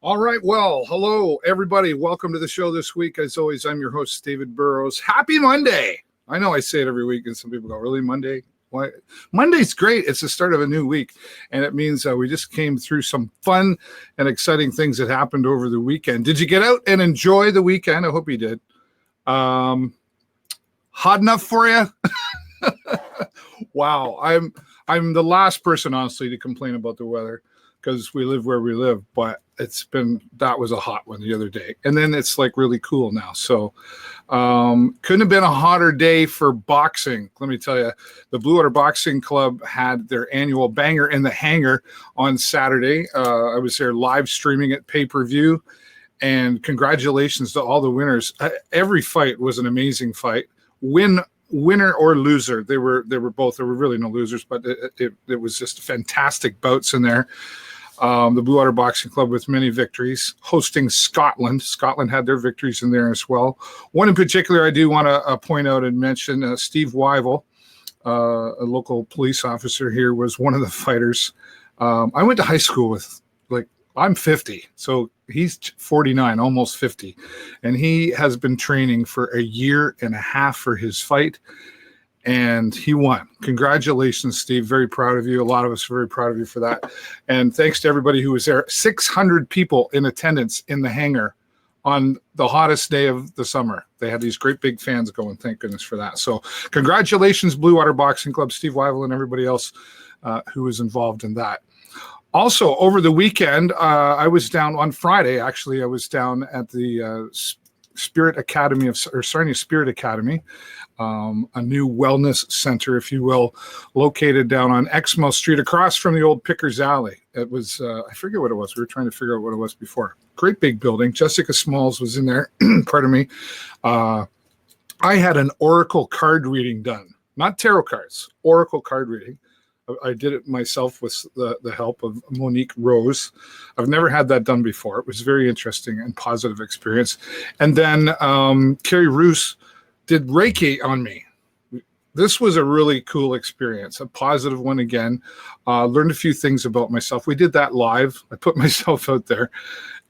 All right. Well, hello, everybody. Welcome to the show this week. As always, I'm your host, David Burrows. Happy Monday. I know I say it every week, and some people go, really, Monday? Why? Monday's great. It's the start of a new week, and it means we just came through some fun and exciting things that happened over the weekend. Did you get out and enjoy the weekend? I hope you did. Hot enough for you? Wow. I'm the last person, honestly, to complain about the weather because we live where we live, but that was a hot one the other day. And then it's like really cool now. So couldn't have been a hotter day for boxing. Let me tell you, the Blue Water Boxing Club had their annual Banger in the Hangar on Saturday. I was there live streaming it pay-per-view, and congratulations to all the winners. Every fight was an amazing fight. Winner or loser, they were both. There were really no losers, but it was just fantastic bouts in there. The Blue Water Boxing Club with many victories, hosting Scotland. Scotland had their victories in there as well. One in particular I do want to point out and mention, Steve Wyville, a local police officer here, was one of the fighters. I went to high school with, I'm 50, so he's 49, almost 50, and he has been training for a year and a half for his fight, and he won. Congratulations, Steve. Very proud of you. A lot of us are very proud of you for that. And thanks to everybody who was there. 600 people in attendance in the hangar on the hottest day of the summer. They had these great big fans going. Thank goodness for that. So congratulations, Blue Water Boxing Club, Steve Wyville, and everybody else who was involved in that. Also, over the weekend, I was down on Friday. Actually, I was down at the Spirit Academy of Sarnia Spirit Academy, a new wellness center, if you will, located down on Exmouth Street, across from the old Pickers Alley. It was, I forget what it was. We were trying to figure out what it was before. Great big building. Jessica Smalls was in there. Pardon me. I had an oracle card reading done, not tarot cards, oracle card reading. I did it myself with the help of Monique Rose. I've never had that done before. It was very interesting and positive experience. And then Carrie Roos did Reiki on me. This was a really cool experience, a positive one again. Learned a few things about myself. We did that live. I put myself out there.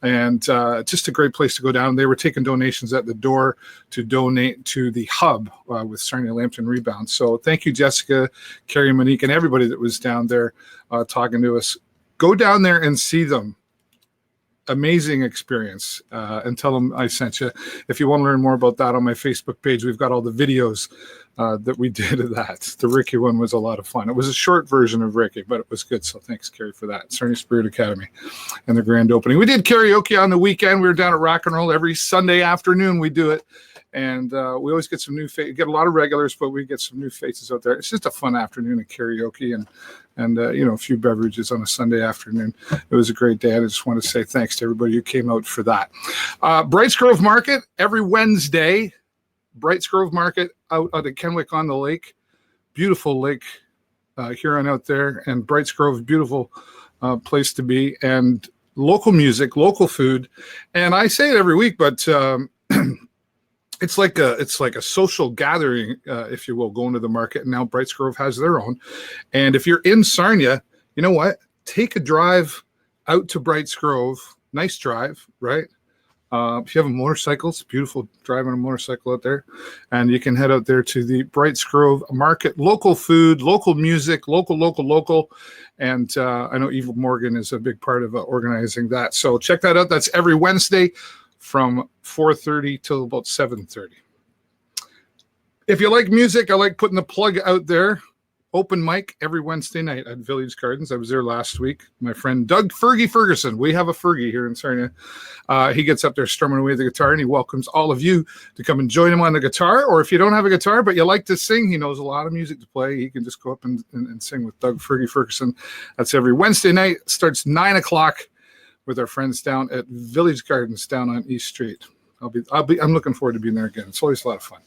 And just a great place to go down. They were taking donations at the door to donate to the hub with Sarnia-Lambton Rebound. So thank you, Jessica, Carrie, Monique, and everybody that was down there talking to us. Go down there and see them. Amazing experience, and tell them I sent you. If you want to learn more about that, on my Facebook page, we've got all the videos that we did of that. The Reiki one was a lot of fun. It was a short version of Reiki, but it was good. So thanks, Carrie, for that. Sarnia Spirit Academy and the grand opening. We did karaoke on the weekend. We were down at Rock and Roll every Sunday afternoon. We do it. And we always get some new faces. Get a lot of regulars, but we get some new faces out there. It's just a fun afternoon of karaoke and a few beverages on a Sunday afternoon. It was a great day. I just want to say thanks to everybody who came out for that. Brights Grove Market every Wednesday. Brights Grove Market out at Kenwick on the lake. Beautiful lake Huron out there. And Brights Grove, beautiful place to be. And local music, local food. And I say it every week, but it's like a social gathering, if you will, going to the market. And now Brights Grove has their own. And if you're in Sarnia, you know what? Take a drive out to Brights Grove. Nice drive, right? If you have a motorcycle, it's beautiful driving a motorcycle out there. And you can head out there to the Brights Grove Market. Local food, local music, local. And I know Eva Morgan is a big part of organizing that. So check that out. That's every Wednesday from 4:30 till about 7:30. If you like music, I like putting the plug out there. Open mic every Wednesday night at Village Gardens. I was there last week. My friend Doug Fergie Ferguson. We have a Fergie here in Sarnia. He gets up there strumming away the guitar, and he welcomes all of you to come and join him on the guitar. Or if you don't have a guitar but you like to sing, he knows a lot of music to play. He can just go up and sing with Doug Fergie Ferguson. That's every Wednesday night. Starts 9 o'clock with our friends down at Village Gardens down on East Street. I'm looking forward to being there again. It's always a lot of fun.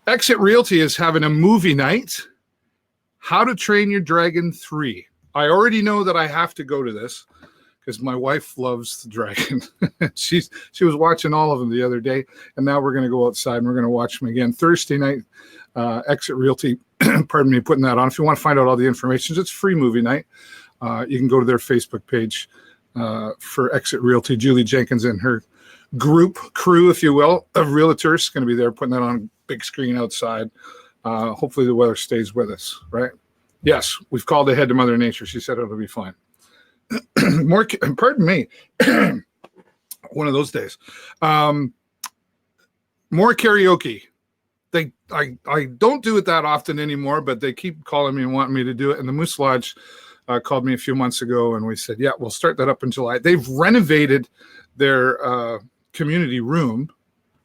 Exit Realty is having a movie night. How to Train Your Dragon 3. I already know that I have to go to this because my wife loves the dragon. She was watching all of them the other day, and now we're going to go outside and we're going to watch them again Thursday night. Exit Realty, pardon me, putting that on. If you want to find out all the information, it's free movie night. You can go to their Facebook page for Exit Realty. Julie Jenkins and her crew, if you will, of realtors going to be there putting that on big screen outside. Hopefully the weather stays with us, right? Yes, we've called ahead to Mother Nature. She said it'll be fine. Pardon me. One of those days. More karaoke. I don't do it that often anymore, but they keep calling me and wanting me to do it. And the Moose Lodge called me a few months ago, and we said, yeah, we'll start that up in July. They've renovated their community room.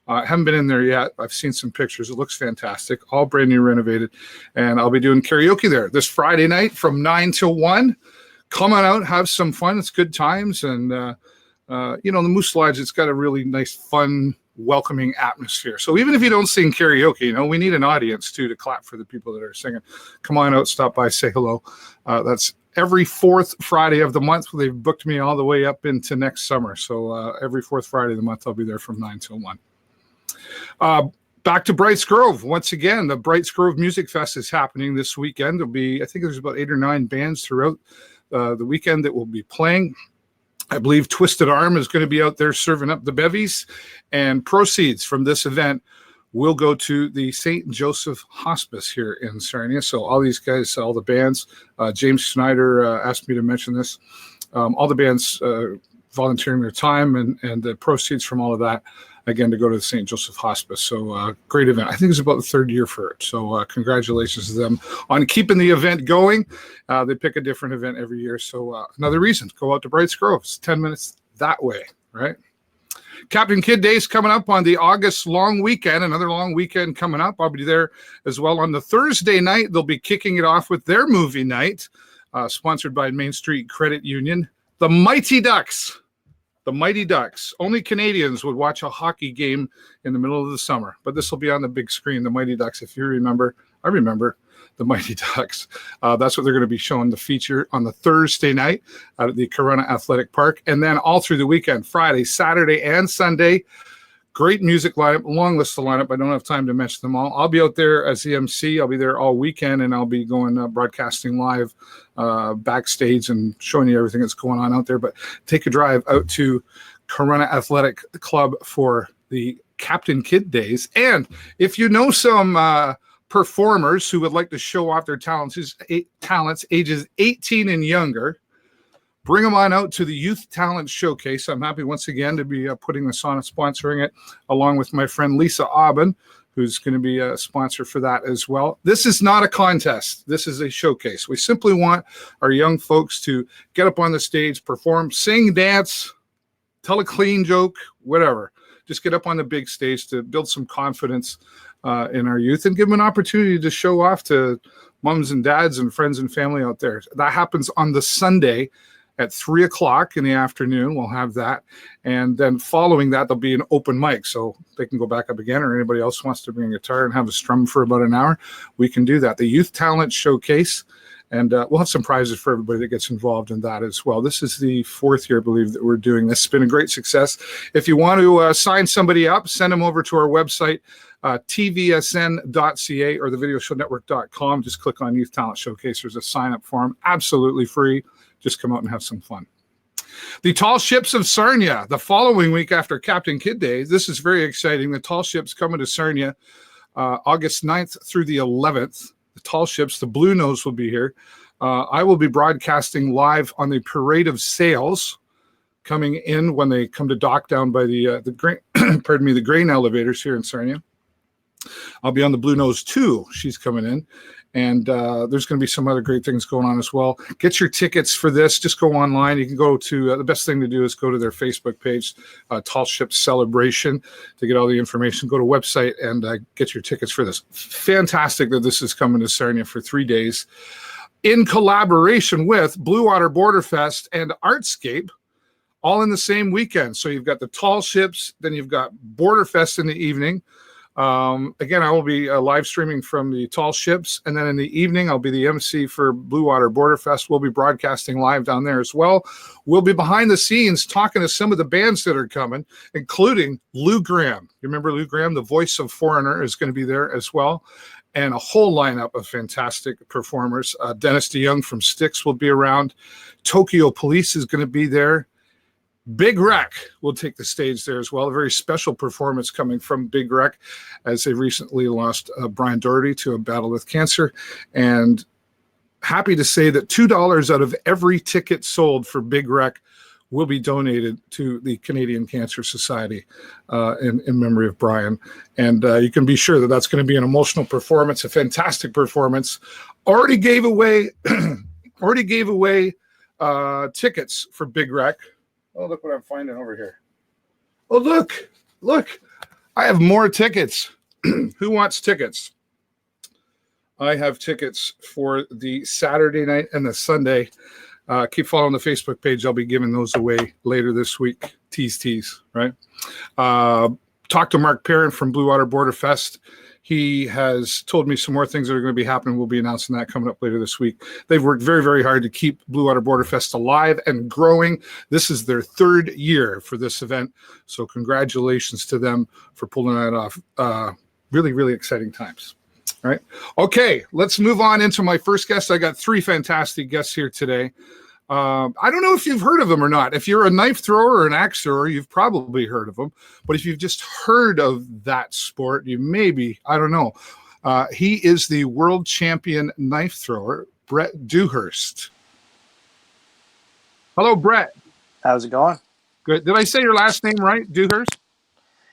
I haven't been in there yet. I've seen some pictures. It looks fantastic. All brand new, renovated. And I'll be doing karaoke there this Friday night from 9 till 1. Come on out, have some fun. It's good times. And, the Moose Lodge, it's got a really nice, fun, welcoming atmosphere. So even if you don't sing karaoke, we need an audience, too, to clap for the people that are singing. Come on out, stop by, say hello. That's every fourth Friday of the month. They've booked me all the way up into next summer. So every fourth Friday of the month, I'll be there from 9 till 1. Back to Brights Grove. Once again, the Brights Grove Music Fest is happening this weekend. There'll be, I think there's about 8 or 9 bands throughout the weekend that will be playing. I believe Twisted Arm is going to be out there serving up the bevies, and proceeds from this event will go to the St. Joseph Hospice here in Sarnia. So all these guys, all the bands, James Schneider asked me to mention this, all the bands volunteering their time and the proceeds from all of that, again, to go to the St. Joseph Hospice. So great event. I think it's about the 3rd year for it. So congratulations to them on keeping the event going. They pick a different event every year. So another reason, go out to Brights Grove. It's 10 minutes that way, right? Captain Kidd Day is coming up on the August long weekend. Another long weekend coming up. I'll be there as well on the Thursday night. They'll be kicking it off with their movie night, sponsored by Main Street Credit Union. The Mighty Ducks. The Mighty Ducks. Only Canadians would watch a hockey game in the middle of the summer, but this will be on the big screen. The Mighty Ducks, if you remember, I remember the Mighty Ducks. That's what they're going to be showing the feature on the Thursday night out at the Corunna Athletic Park. And then all through the weekend, Friday, Saturday, and Sunday. Great music lineup, long list of lineup. I don't have time to mention them all. I'll be out there as the MC. I'll be there all weekend, and I'll be going broadcasting live backstage and showing you everything that's going on out there. But take a drive out to Corunna Athletic Club for the Captain Kidd Days. And if you know some performers who would like to show off their talents ages 18 and younger, bring them on out to the Youth Talent Showcase. I'm happy once again to be putting this on and sponsoring it, along with my friend Lisa Aubin, who's going to be a sponsor for that as well. This is not a contest. This is a showcase. We simply want our young folks to get up on the stage, perform, sing, dance, tell a clean joke, whatever. Just get up on the big stage to build some confidence in our youth and give them an opportunity to show off to moms and dads and friends and family out there. That happens on the Sunday at 3:00 in the afternoon. We'll have that. And then following that, there'll be an open mic. So they can go back up again, or anybody else wants to bring a guitar and have a strum for about an hour, we can do that. The Youth Talent Showcase. And we'll have some prizes for everybody that gets involved in that as well. This is the 4th year, I believe, that we're doing this. It's been a great success. If you want to sign somebody up, send them over to our website, tvsn.ca or thevideoshownetwork.com. Just click on Youth Talent Showcase. There's a sign-up form, absolutely free. Just come out and have some fun. The Tall Ships of Sarnia, the following week after Captain Kidd Day. This is very exciting. The Tall Ships coming to Sarnia August 9th through the 11th. The Tall Ships, the Blue Nose will be here. I will be broadcasting live on the Parade of Sails coming in when they come to dock down by the grain elevators here in Sarnia. I'll be on the Blue Nose 2. She's coming in. And there's going to be some other great things going on as well. Get your tickets for this. Just go online. You can go to the best thing to do is go to their Facebook page, Tall Ships Celebration, to get all the information. Go to website and get your tickets for this. Fantastic that this is coming to Sarnia for 3 days in collaboration with Blue Water Border Fest and Artscape, all in the same weekend. So you've got the Tall Ships, then you've got Border Fest in the evening. Again, I will be live streaming from the Tall Ships, and then in the evening, I'll be the MC for Blue Water Border Fest. We'll be broadcasting live down there as well. We'll be behind the scenes talking to some of the bands that are coming, including Lou Gramm. You remember Lou Gramm, the voice of Foreigner, is going to be there as well, and a whole lineup of fantastic performers. Dennis DeYoung from Styx will be around. Tokyo Police is going to be there. Big Wreck will take the stage there as well. A very special performance coming from Big Wreck, as they recently lost Brian Doherty to a battle with cancer. And happy to say that $2 out of every ticket sold for Big Wreck will be donated to the Canadian Cancer Society in memory of Brian. And you can be sure that that's going to be an emotional performance, a fantastic performance. Already gave away tickets for Big Wreck. Oh, look what I'm finding over here. Oh, look. I have more tickets. Who wants tickets? I have tickets for the Saturday night and the Sunday. Keep following the Facebook page. I'll be giving those away later this week. Tease, right? Talk to Mark Perrin from Blue Water Border Fest. He has told me some more things that are going to be happening. We'll be announcing that coming up later this week. They've worked very, very hard to keep Blue Water Border Fest alive and growing. This is their 3rd year for this event. So congratulations to them for pulling that off. Really, really exciting times. All right. Okay, let's move on into my first guest. I got 3 fantastic guests here today. I don't know if you've heard of them or not. If you're a knife thrower or an axe thrower, you've probably heard of them. But if you've just heard of that sport, you maybe, I don't know. He is the world champion knife thrower, Brett Dewhirst. Hello, Brett. How's it going? Good. Did I say your last name right, Dewhirst?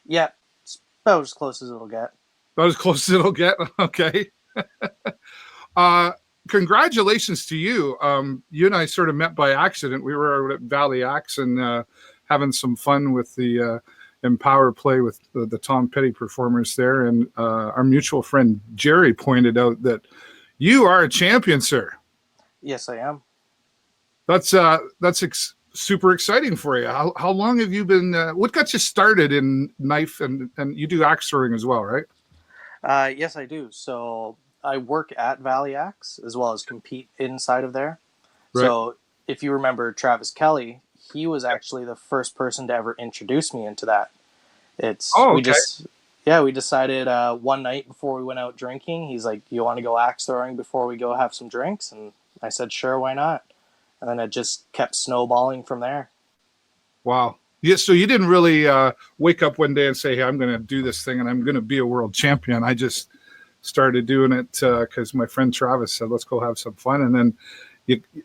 Yeah, it's about as close as it'll get. About as close as it'll get? Okay. Congratulations to you. You and I sort of met by accident. We were at Valley Axe and having some fun with the Empower play with the Tom Petty performers there. And our mutual friend Jerry pointed out that you are a champion, sir. Yes, I am. That's super exciting for you. How long have you been? What got you started in knife and you do axe throwing as well, right? Yes, I do. So I work at Valley Axe as well as compete inside of there. Right. So if you remember Travis Kelly, he was actually the first person to ever introduce me into that. We decided one night before we went out drinking, he's like, "You want to go axe throwing before we go have some drinks?" And I said, "Sure, why not?" And then it just kept snowballing from there. Wow. Yeah, so you didn't really wake up one day and say, "Hey, I'm going to do this thing and I'm going to be a world champion." I just started doing it because my friend Travis said, "Let's go have some fun." And then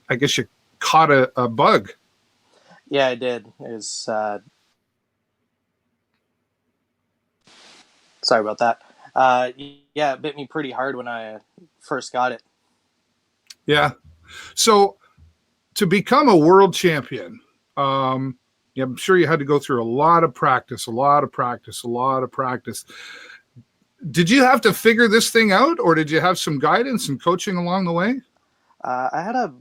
I guess you caught a bug. Yeah, I did. It was sorry about that. Yeah, it bit me pretty hard when I first got it. Yeah. So to become a world champion, I'm sure you had to go through a lot of practice. Did you have to figure this thing out, or did you have some guidance and coaching along the way? I had a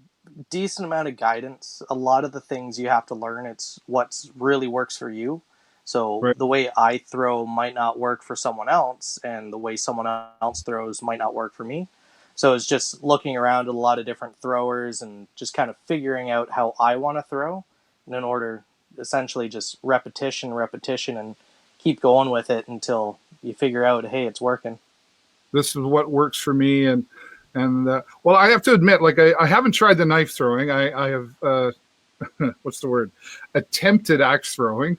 decent amount of guidance. A lot of the things you have to learn, it's what really works for you. So right. The way I throw might not work for someone else, and the way someone else throws might not work for me. So it's just looking around at a lot of different throwers and just kind of figuring out how I want to throw, and in order essentially just repetition, and keep going with it until you figure out, hey, it's working. This is what works for me. And well, I have to admit, like I haven't tried the knife throwing. I have, what's the word? Attempted axe throwing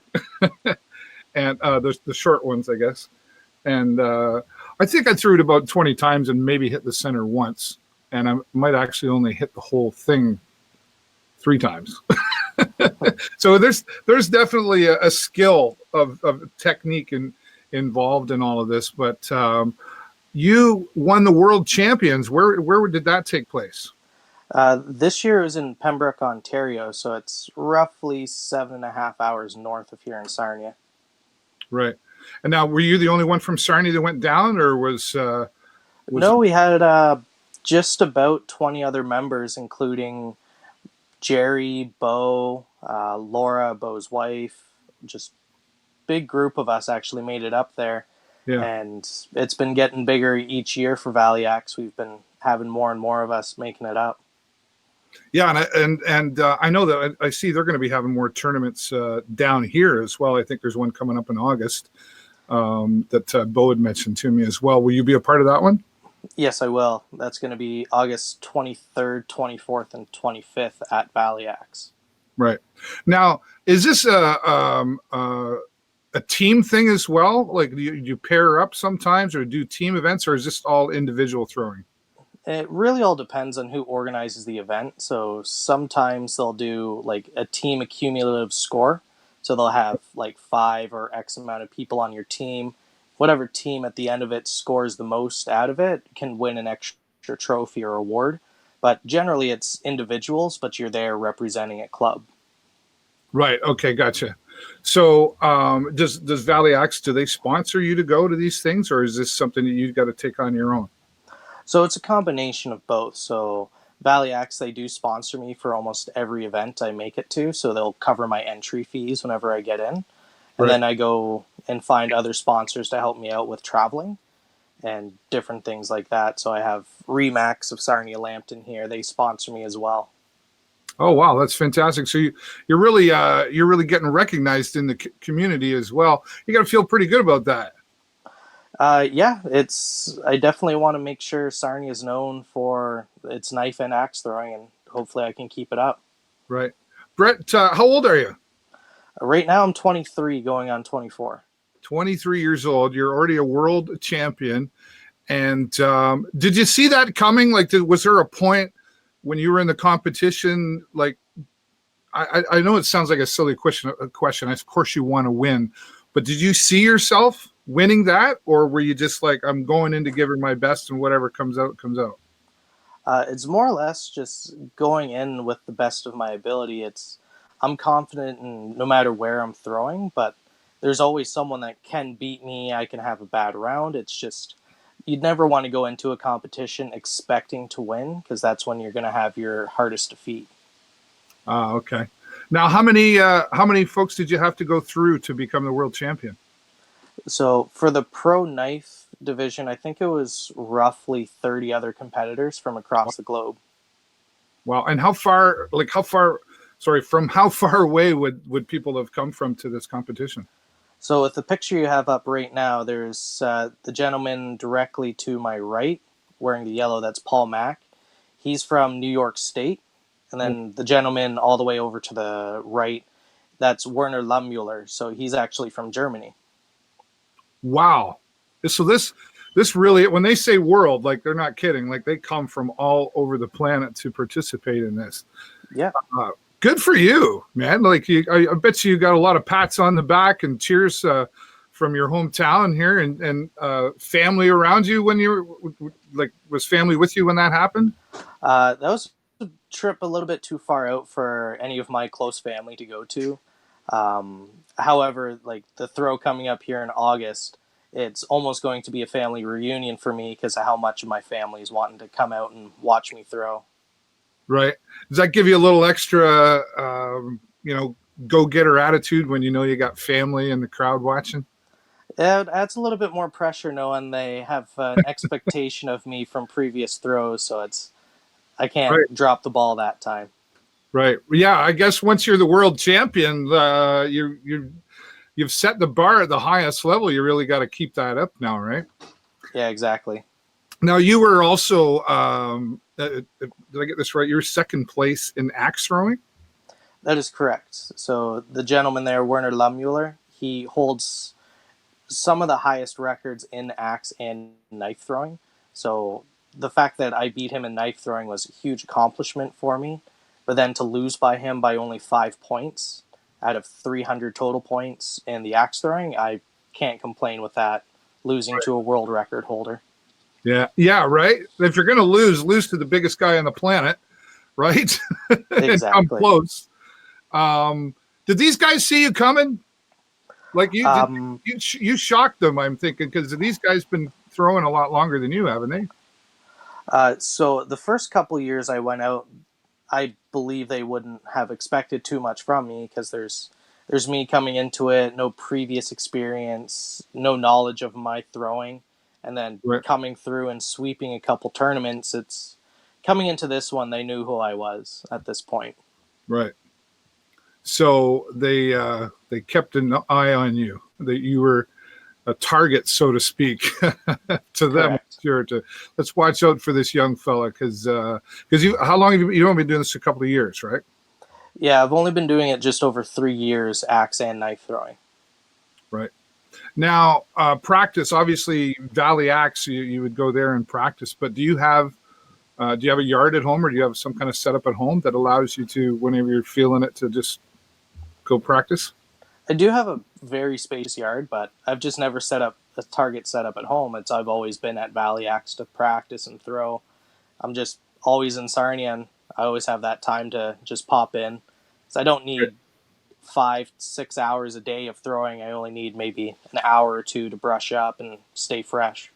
and the short ones, I guess. And I think I threw it about 20 times and maybe hit the center once. And I might actually only hit the whole thing 3 times. So there's definitely a skill of technique involved in all of this. But you won the world champions. Where did that take place? This year it was in Pembroke, Ontario. So it's roughly 7.5 hours north of here in Sarnia. Right. And now, were you the only one from Sarnia that went down, or was No, we had just about 20 other members, including Jerry, Bo, Laura, Bo's wife. Just big group of us actually made it up there. Yeah. And it's been getting bigger each year for Valley Axe. We've been having more and more of us making it up. Yeah, and I know that I see they're going to be having more tournaments down here as well. I think there's one coming up in August that Bo had mentioned to me as well. Will you be a part of that one? Yes, I will. That's going to be August 23rd, 24th, and 25th at Valley Axe. Right. Now, is this a team thing as well? Like, do you pair up sometimes or do team events, or is this all individual throwing? It really all depends on who organizes the event. So sometimes they'll do like a team accumulative score. So they'll have like 5 or X amount of people on your team. Whatever team at the end of it scores the most out of it can win an extra trophy or award. But generally it's individuals, but you're there representing a club. Right. Okay. Gotcha. So does Valley Axe, do they sponsor you to go to these things, or is this something that you've got to take on your own? So it's a combination of both. So Valley Axe, they do sponsor me for almost every event I make it to. So they'll cover my entry fees whenever I get in. And then I go and find other sponsors to help me out with traveling and different things like that. So I have Remax of Sarnia-Lambton here. They sponsor me as well. Oh wow, that's fantastic! So you're really getting recognized in the community as well. You got to feel pretty good about that. Yeah, I definitely want to make sure Sarnia is known for its knife and axe throwing, and hopefully I can keep it up. Right, Brett. How old are you? Right now I'm 23, going on 24. 23 years old. You're already a world champion. And did you see that coming? Like, was there a point when you were in the competition? Like, I know it sounds like a silly question. Of course, you want to win, but did you see yourself winning that, or were you just like, I'm going in to give her my best, and whatever comes out comes out? It's more or less just going in with the best of my ability. I'm confident in no matter where I'm throwing, but there's always someone that can beat me. I can have a bad round. It's just you'd never want to go into a competition expecting to win, because that's when you're going to have your hardest defeat. Okay. Now, how many folks did you have to go through to become the world champion? So for the pro knife division, I think it was roughly 30 other competitors from across the globe. Wow. And from how far away would people have come from to this competition? So with the picture you have up right now, there's the gentleman directly to my right wearing the yellow. That's Paul Mack. He's from New York State. And then the gentleman all the way over to the right, that's Werner Lumuller. So he's actually from Germany. Wow. So this really, when they say world, like they're not kidding. Like they come from all over the planet to participate in this. Yeah. Good for you, man. Like I bet you got a lot of pats on the back and cheers from your hometown here, and family around you when you were like, was family with you when that happened? That was a trip a little bit too far out for any of my close family to go to. However, like the throw coming up here in August, it's almost going to be a family reunion for me because of how much of my family is wanting to come out and watch me throw. Right. Does that give you a little extra, go-getter attitude when you know you got family in the crowd watching? It adds a little bit more pressure knowing they have an expectation of me from previous throws, so I can't drop the ball that time. Right. Yeah, I guess once you're the world champion, you've set the bar at the highest level. You really got to keep that up now, right? Yeah, exactly. Now, you were also, did I get this right? You were second place in axe throwing? That is correct. So the gentleman there, Werner Lumuller, he holds some of the highest records in axe and knife throwing. So the fact that I beat him in knife throwing was a huge accomplishment for me. But then to lose by him by only 5 points out of 300 total points in the axe throwing, I can't complain with that, losing to a world record holder. Yeah, right. If you're going to lose to the biggest guy on the planet, right? Exactly. Come close. Did these guys see you coming? Like you shocked them, I'm thinking, because these guys been throwing a lot longer than you, haven't they? So the first couple of years I went out, I believe they wouldn't have expected too much from me because there's there's me coming into it, no previous experience, no knowledge of my throwing, and then Right. coming through and sweeping a couple tournaments. It's coming into this one, they knew who I was at this point. Right. So they kept an eye on you, that you were a target, so to speak, to them. Correct. Sure, to let's watch out for this young fella, because you, how long have you only been doing this? A couple of years, right? Yeah, I've only been doing it just over 3 years, axe and knife throwing. Right. Now, practice, obviously, Valley Axe, you would go there and practice, but do you have a yard at home, or do you have some kind of setup at home that allows you to, whenever you're feeling it, to just go practice? I do have a very spacious yard, but I've just never set up a target setup at home. I've always been at Valley Axe to practice and throw. I'm just always in Sarnia, and I always have that time to just pop in. So I don't need 5-6 hours a day of throwing. I only need maybe an hour or two to brush up and stay fresh.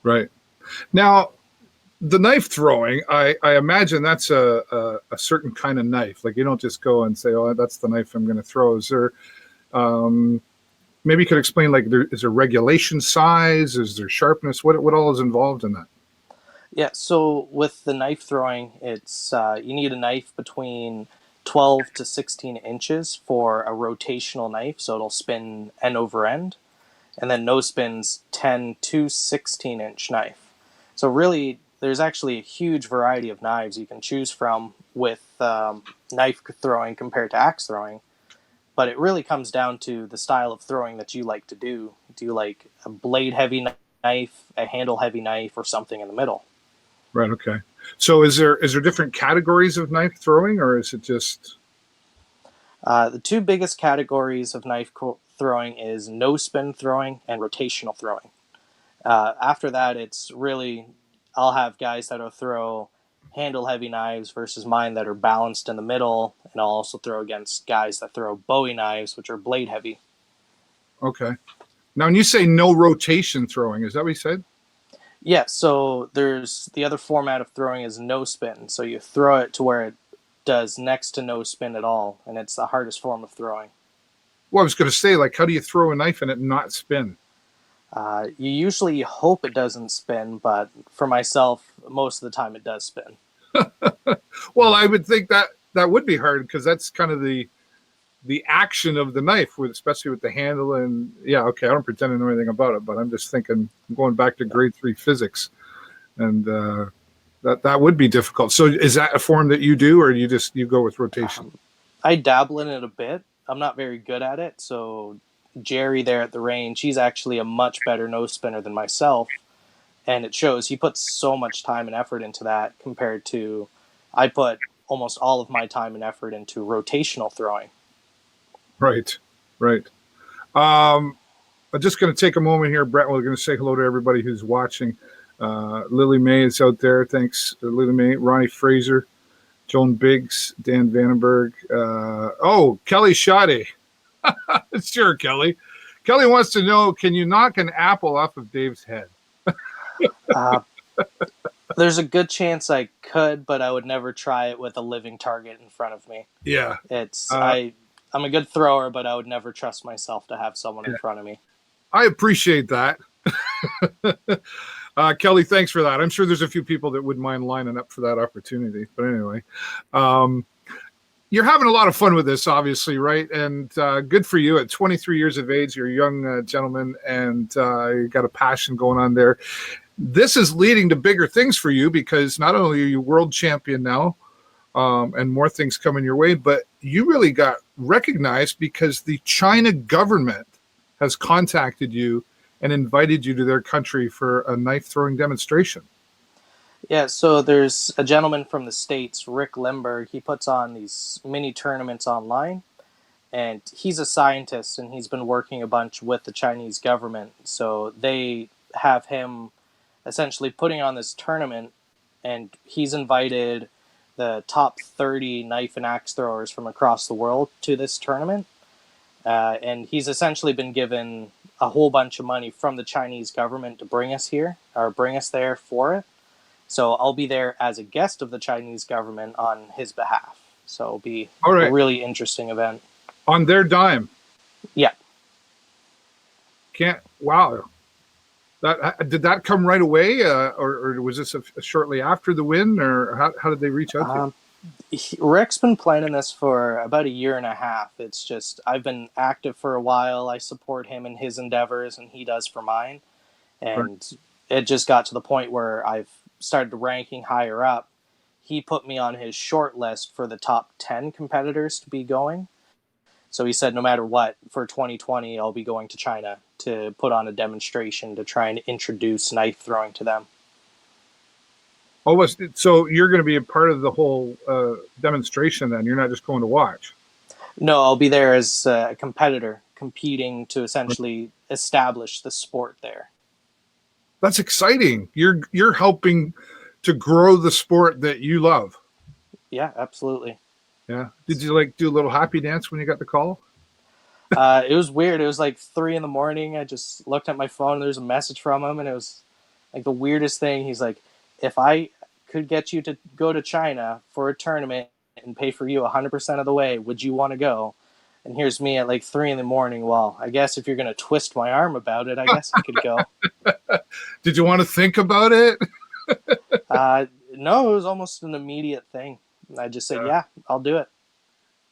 Right. Now, the knife throwing, I imagine that's a certain kind of knife. Like, you don't just go and say, "Oh, that's the knife I'm going to throw." Is there, maybe you could explain, like, is there regulation size? Is there sharpness? What all is involved in that? Yeah, so with the knife throwing, it's you need a knife between 12 to 16 inches for a rotational knife, so it'll spin end over end. And then no spins 10 to 16-inch knife. So really, there's actually a huge variety of knives you can choose from with knife throwing compared to axe throwing. But it really comes down to the style of throwing that you like to do. Do you like a blade heavy knife, a handle heavy knife, or something in the middle? Right. Okay. So is there different categories of knife throwing, or is it just? The two biggest categories of knife throwing is no spin throwing and rotational throwing. After that, it's really, I'll have guys that'll throw handle heavy knives versus mine that are balanced in the middle, and I'll also throw against guys that throw Bowie knives, which are blade heavy. Okay. Now, when you say no rotation throwing, is that what you said? Yeah, so there's the other format of throwing is no spin. So you throw it to where it does next to no spin at all, and it's the hardest form of throwing. Well, I was going to say, like, how do you throw a knife and it not spin? You usually hope it doesn't spin, but for myself, most of the time it does spin. Well, I would think that would be hard, because that's kind of the action of the knife, especially with the handle. And yeah, okay, I don't pretend to know anything about it, but I'm just thinking, I'm going back to grade 3 physics, and that would be difficult. So is that a form that you do, or you go with rotation? I dabble in it a bit. I'm not very good at it, so Jerry there at the range, he's actually a much better nose spinner than myself, and it shows. He puts so much time and effort into that compared to I put almost all of my time and effort into rotational throwing. Right, right. I'm just going to take a moment here, Brett. We're going to say hello to everybody who's watching. Lily May is out there. Thanks, Lily May. Ronnie Fraser, Joan Biggs, Dan Vandenberg. Kelly Shoddy. Sure, Kelly. Kelly wants to know, can you knock an apple off of Dave's head? There's a good chance I could, but I would never try it with a living target in front of me. Yeah. I'm a good thrower, but I would never trust myself to have someone in front of me. I appreciate that. Kelly, thanks for that. I'm sure there's a few people that wouldn't mind lining up for that opportunity. But anyway, you're having a lot of fun with this, obviously, right? And good for you. At 23 years of age, you're a young gentleman, and you got a passion going on there. This is leading to bigger things for you, because not only are you world champion now, and more things coming your way, but you really got recognized because the China government has contacted you and invited you to their country for a knife throwing demonstration. Yeah, so there's a gentleman from the States, Rick Limberg. He puts on these mini tournaments online, and he's a scientist, and he's been working a bunch with the Chinese government. So they have him essentially putting on this tournament, and he's invited the top 30 knife and axe throwers from across the world to this tournament. And he's essentially been given a whole bunch of money from the Chinese government to bring us here, or bring us there for it. So I'll be there as a guest of the Chinese government on his behalf. So it'll be a really interesting event. On their dime. Yeah. Wow. Did that come right away, or was this shortly after the win, or how did they reach out to you? Rick's been planning this for about a year and a half. It's just I've been active for a while. I support him in his endeavors, and he does for mine. Right. And it just got to the point where I've started ranking higher up. He put me on his short list for the top 10 competitors to be going. So he said, no matter what, for 2020, I'll be going to China to put on a demonstration to try and introduce knife throwing to them. Oh, so you're going to be a part of the whole demonstration then? You're not just going to watch? No, I'll be there as a competitor, competing to essentially establish the sport there. That's exciting. You're helping to grow the sport that you love. Yeah, absolutely. Yeah. Did you do a little happy dance when you got the call? It was weird. It was like 3 a.m. I just looked at my phone and there was a message from him, and it was like the weirdest thing. He's like, if I could get you to go to China for a tournament and pay for you 100% of the way, would you want to go? And here's me at like 3 a.m. Well, I guess if you're going to twist my arm about it, I guess I could go. Did you want to think about it? No, it was almost an immediate thing. I just said, yeah, I'll do it.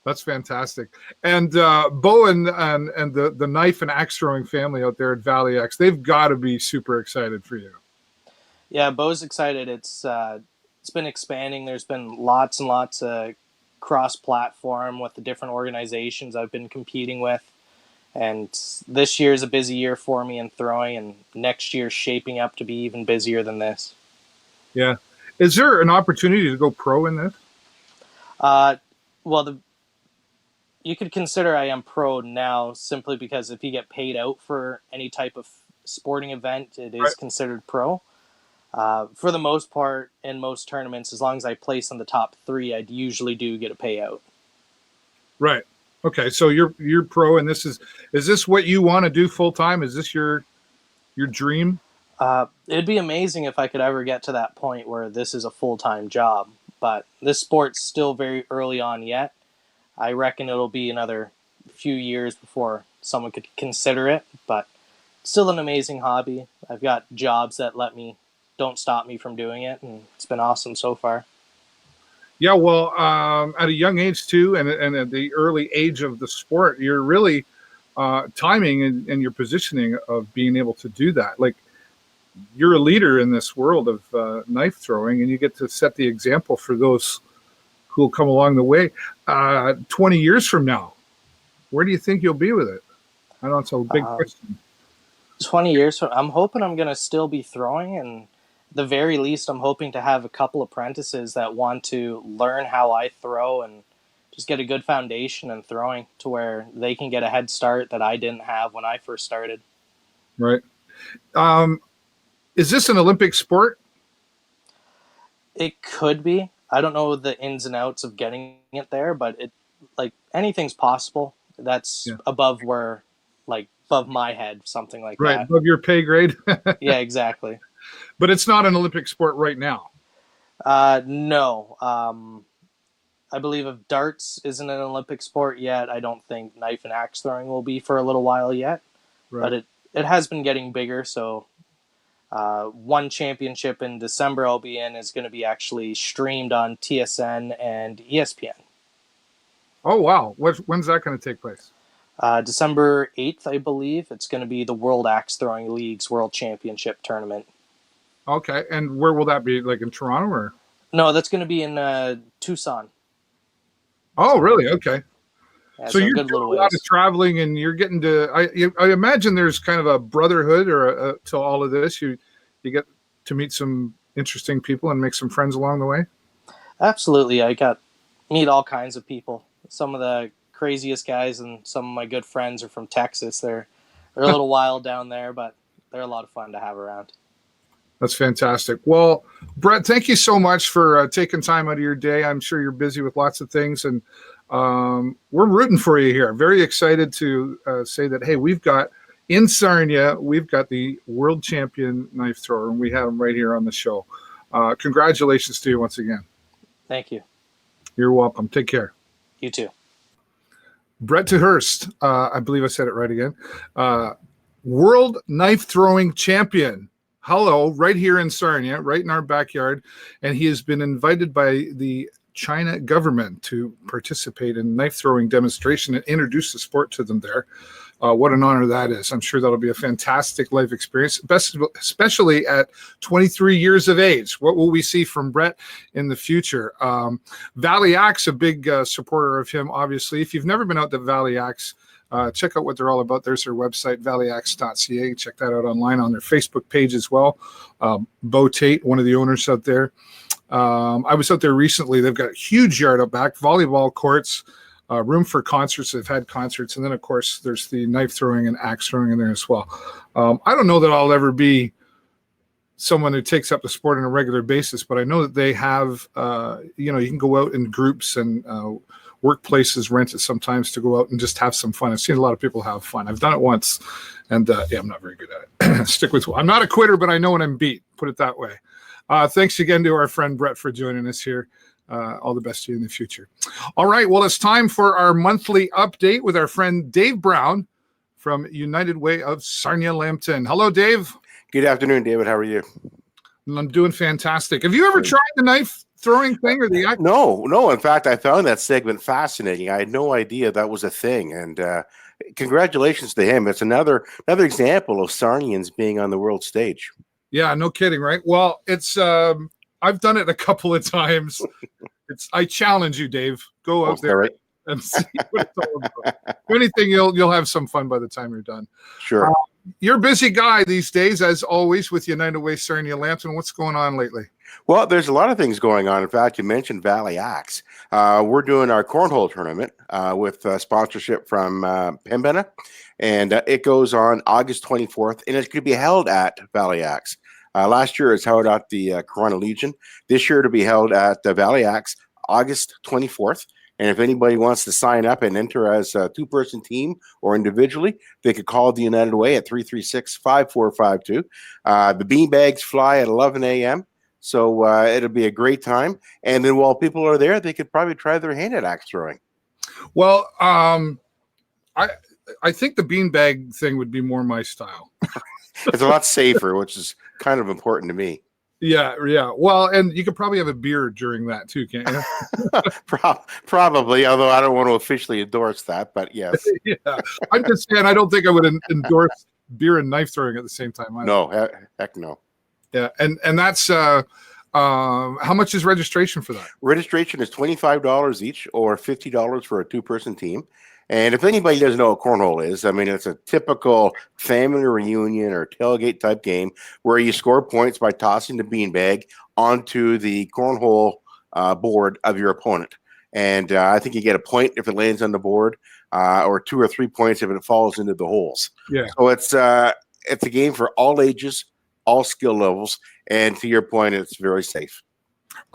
That's fantastic. And Bo and the knife and axe throwing family out there at Valley X, they've got to be super excited for you. Yeah, Bo's excited. It's been expanding. There's been lots and lots of cross-platform with the different organizations I've been competing with. And this year is a busy year for me in throwing, and next year's shaping up to be even busier than this. Yeah. Is there an opportunity to go pro in this? Well, you could consider I am pro now simply because if you get paid out for any type of sporting event, it is considered pro. For the most part, in most tournaments, as long as I place in the top 3, I usually do get a payout. Right. Okay. So you're pro, and is this what you want to do full time? Is this your dream? It'd be amazing if I could ever get to that point where this is a full-time job, but this sport's still very early on yet. I reckon it'll be another few years before someone could consider it, but still an amazing hobby. I've got jobs that don't stop me from doing it, and it's been awesome so far. Yeah, well, at a young age too, and at the early age of the sport, you're really timing and your positioning of being able to do that. Like, you're a leader in this world of knife throwing, and you get to set the example for those who will come along the way. 20 years from now, where do you think you'll be with it? I know it's a big question. 20 years from, I'm hoping I'm going to still be throwing, and at the very least, I'm hoping to have a couple apprentices that want to learn how I throw and just get a good foundation in throwing to where they can get a head start that I didn't have when I first started. Right. Is this an Olympic sport? It could be. I don't know the ins and outs of getting it there, but anything's possible. That's above my head, something like that. Right, above your pay grade. Yeah, exactly. But it's not an Olympic sport right now. No. I believe if darts isn't an Olympic sport yet, I don't think knife and axe throwing will be for a little while yet. Right. But it has been getting bigger, so one championship in December I'll be in is going to be actually streamed on TSN and ESPN. Oh, wow. When's that going to take place? December 8th, I believe. It's going to be the World Axe Throwing League's World Championship Tournament. Okay. And where will that be? Like in Toronto or? No, that's going to be in Tucson. Oh, really? Okay. Yeah, so you're doing a lot of traveling, and you're getting to. I imagine there's kind of a brotherhood or to all of this. You get to meet some interesting people and make some friends along the way. Absolutely, I meet all kinds of people. Some of the craziest guys and some of my good friends are from Texas. They're a little wild down there, but they're a lot of fun to have around. That's fantastic. Well, Brett, thank you so much for taking time out of your day. I'm sure you're busy with lots of things, and we're rooting for you here. Very excited to say that, hey, we've got in Sarnia, we've got the world champion knife thrower, and we have him right here on the show. Congratulations to you once again. Thank you. You're welcome. Take care. You too. Brett Dewhirst, I believe I said it right again, world knife throwing champion. Hello, right here in Sarnia, right in our backyard. And he has been invited by the China government to participate in knife throwing demonstration and introduce the sport to them there. What an honor that is. I'm sure that'll be a fantastic life experience, especially at 23 years of age. What will we see from Brett in the future? Valley Axe, a big supporter of him, obviously. If you've never been out to Valley Axe, check out what they're all about. There's their website, valleyaxe.ca. Check that out online on their Facebook page as well. Bo Tate, one of the owners out there. I was out there recently. They've got a huge yard out back, volleyball courts, room for concerts. They've had concerts. And then, of course, there's the knife throwing and axe throwing in there as well. I don't know that I'll ever be someone who takes up the sport on a regular basis, but I know that they have, you can go out in groups and workplaces rent it sometimes to go out and just have some fun. I've seen a lot of people have fun. I've done it once, and I'm not very good at it. Stick with. I'm not a quitter, but I know when I'm beat. Put it that way. Thanks again to our friend Brett for joining us here. All the best to you in the future. All right. Well, it's time for our monthly update with our friend Dave Brown from United Way of Sarnia-Lambton. Hello, Dave. Good afternoon, David. How are you? I'm doing fantastic. Have you ever tried the knife throwing thing or the act? No. In fact, I found that segment fascinating. I had no idea that was a thing. And congratulations to him. It's another example of Sarnians being on the world stage. Yeah, no kidding, right? Well, it's I've done it a couple of times. I challenge you, Dave. Go out there and see what it's all about. If anything, you'll have some fun by the time you're done. Sure. You're a busy guy these days, as always, with United Way Sarnia-Lambton. What's going on lately? Well, there's a lot of things going on. In fact, you mentioned Valley Axe. We're doing our cornhole tournament with sponsorship from Pembina, and it goes on August 24th, and it's going to be held at Valley Axe. Last year, it was held at the Corona Legion. This year, it'll be held at the Valley Axe, August 24th. And if anybody wants to sign up and enter as a two-person team or individually, they could call the United Way at 336-5452. The beanbags fly at 11 a.m., so it'll be a great time. And then while people are there, they could probably try their hand at axe throwing. Well, I think the beanbag thing would be more my style. It's a lot safer, which is kind of important to me. Yeah. Well, and you could probably have a beer during that too, can't you? Probably, although I don't want to officially endorse that, but yes. Yeah, I'm just saying I don't think I would endorse beer and knife throwing at the same time. No, heck no. Yeah, and that's how much is registration for that? Registration is $25 each, or $50 for a two-person team. And if anybody doesn't know what cornhole is, I mean, it's a typical family reunion or tailgate type game where you score points by tossing the beanbag onto the cornhole board of your opponent. And I think you get a point if it lands on the board, or 2 or 3 points if it falls into the holes. Yeah. So it's a game for all ages, all skill levels, and to your point, it's very safe.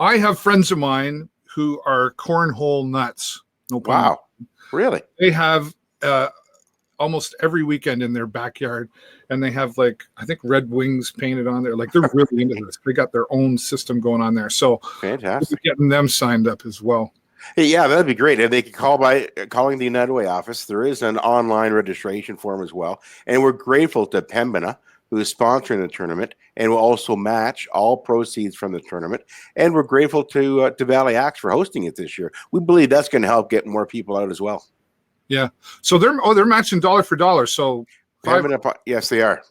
I have friends of mine who are cornhole nuts. No problem. Wow. Really? They have almost every weekend in their backyard, and they have, like, I think Red Wings painted on there. Like, they're really into this. They got their own system going on there. So fantastic. Getting them signed up as well. Hey, yeah, that'd be great. And they can call by calling the United Way office. There is an online registration form as well. And we're grateful to Pembina, who is sponsoring the tournament, and will also match all proceeds from the tournament. And we're grateful to Valley Axe for hosting it this year. We believe that's going to help get more people out as well. Yeah. So they're matching dollar for dollar. So yes, they are.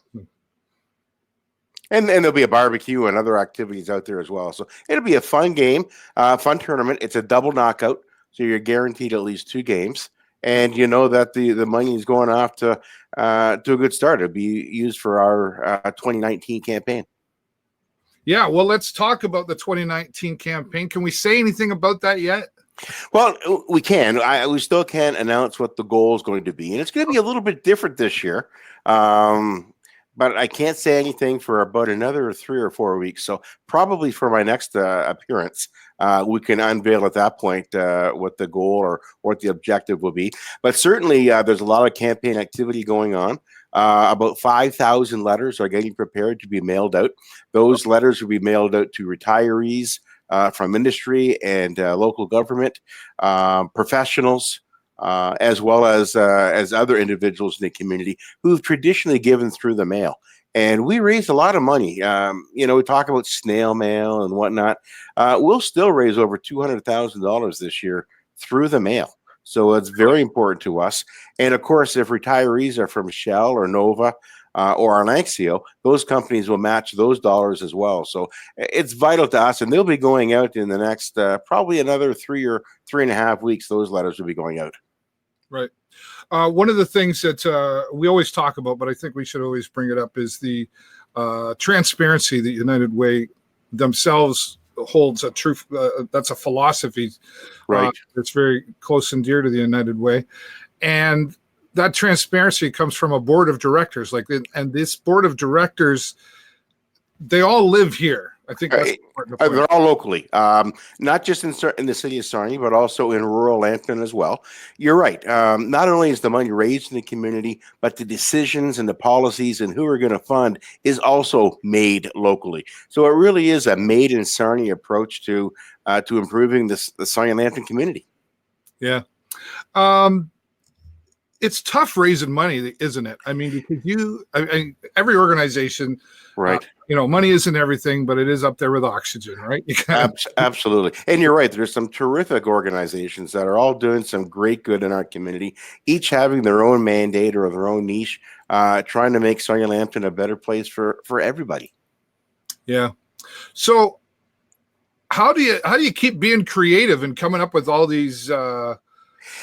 And there'll be a barbecue and other activities out there as well. So it'll be a fun game, fun tournament. It's a double knockout, so you're guaranteed at least 2 games. And you know that the money is going off to a good start. It'll be used for our 2019 campaign. Yeah, well, let's talk about the 2019 campaign. Can we say anything about that yet? Well, we can. We still can't announce what the goal is going to be. And it's going to be a little bit different this year. But I can't say anything for about another 3 or 4 weeks. So probably for my next appearance, we can unveil at that point what the goal or what the objective will be. But certainly there's a lot of campaign activity going on. About 5,000 letters are getting prepared to be mailed out. Those letters will be mailed out to retirees from industry and local government, professionals, as well as other individuals in the community who've traditionally given through the mail. And we raised a lot of money. We talk about snail mail and whatnot. We'll still raise over $200,000 this year through the mail. So it's very important to us. And of course, if retirees are from Shell or Nova or Anexio, those companies will match those dollars as well. So it's vital to us. And they'll be going out in the next probably another 3 or 3.5 weeks. Those letters will be going out. Right. One of the things that we always talk about, but I think we should always bring it up, is the transparency that United Way themselves holds a truth. That's a philosophy, right? That's very close and dear to the United Way, and that transparency comes from a board of directors. And this board of directors, they all live here. I think that's important to point out. They're all locally, not just in the city of Sarnia, but also in rural Lambton as well. You're right. Not only is the money raised in the community, but the decisions and the policies and who we're going to fund is also made locally. So it really is a made in Sarnia approach to improving the Sarnia-Lambton community. Yeah. It's tough raising money, isn't it? I mean, because every organization, right? Money isn't everything, but it is up there with oxygen, right? Absolutely. And you're right. There's some terrific organizations that are all doing some great good in our community, each having their own mandate or their own niche, trying to make Sarnia-Lambton a better place for everybody. Yeah. So how do you keep being creative and coming up with all these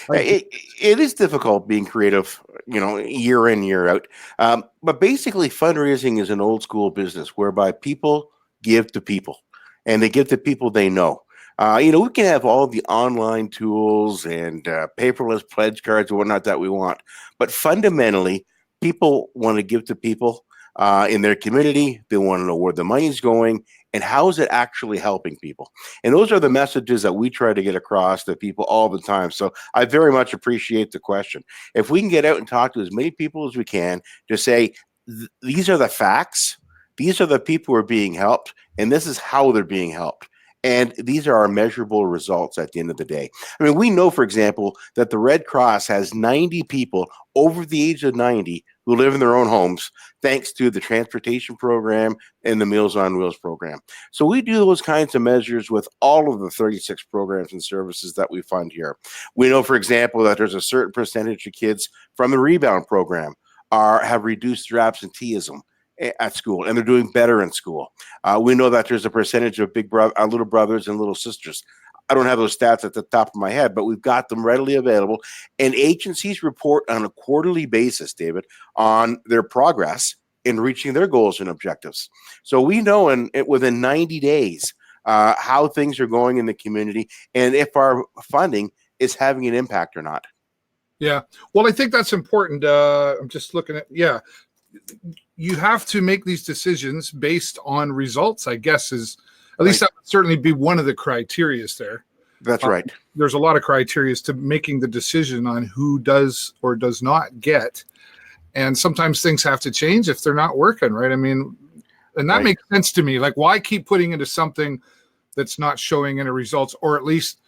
it is difficult being creative, year in, year out. But basically, fundraising is an old school business whereby people give to people, and they give to people they know. We can have all the online tools and paperless pledge cards and whatnot that we want, but fundamentally, people want to give to people in their community. They want to know where the money's going and how is it actually helping people. And those are the messages that we try to get across to people all the time. So I very much appreciate the question. If we can get out and talk to as many people as we can to say, these are the facts, these are the people who are being helped, and this is how they're being helped. And these are our measurable results at the end of the day. I mean, we know, for example, that the Red Cross has 90 people over the age of 90 who live in their own homes, thanks to the transportation program and the Meals on Wheels program. So we do those kinds of measures with all of the 36 programs and services that we fund here. We know, for example, that there's a certain percentage of kids from the Rebound program have reduced their absenteeism at school, and they're doing better in school. We know that there's a percentage of little brothers and little sisters. I don't have those stats at the top of my head, but we've got them readily available. And agencies report on a quarterly basis, David, on their progress in reaching their goals and objectives. So we know within 90 days how things are going in the community and if our funding is having an impact or not. Yeah. Well, I think that's important. I'm just looking at, you have to make these decisions based on results, I guess, at least that would certainly be one of the criterias there. That's right. There's a lot of criterias to making the decision on who does or does not get. And sometimes things have to change if they're not working, right? I mean, and that makes sense to me. Like, why keep putting into something that's not showing any results, or at least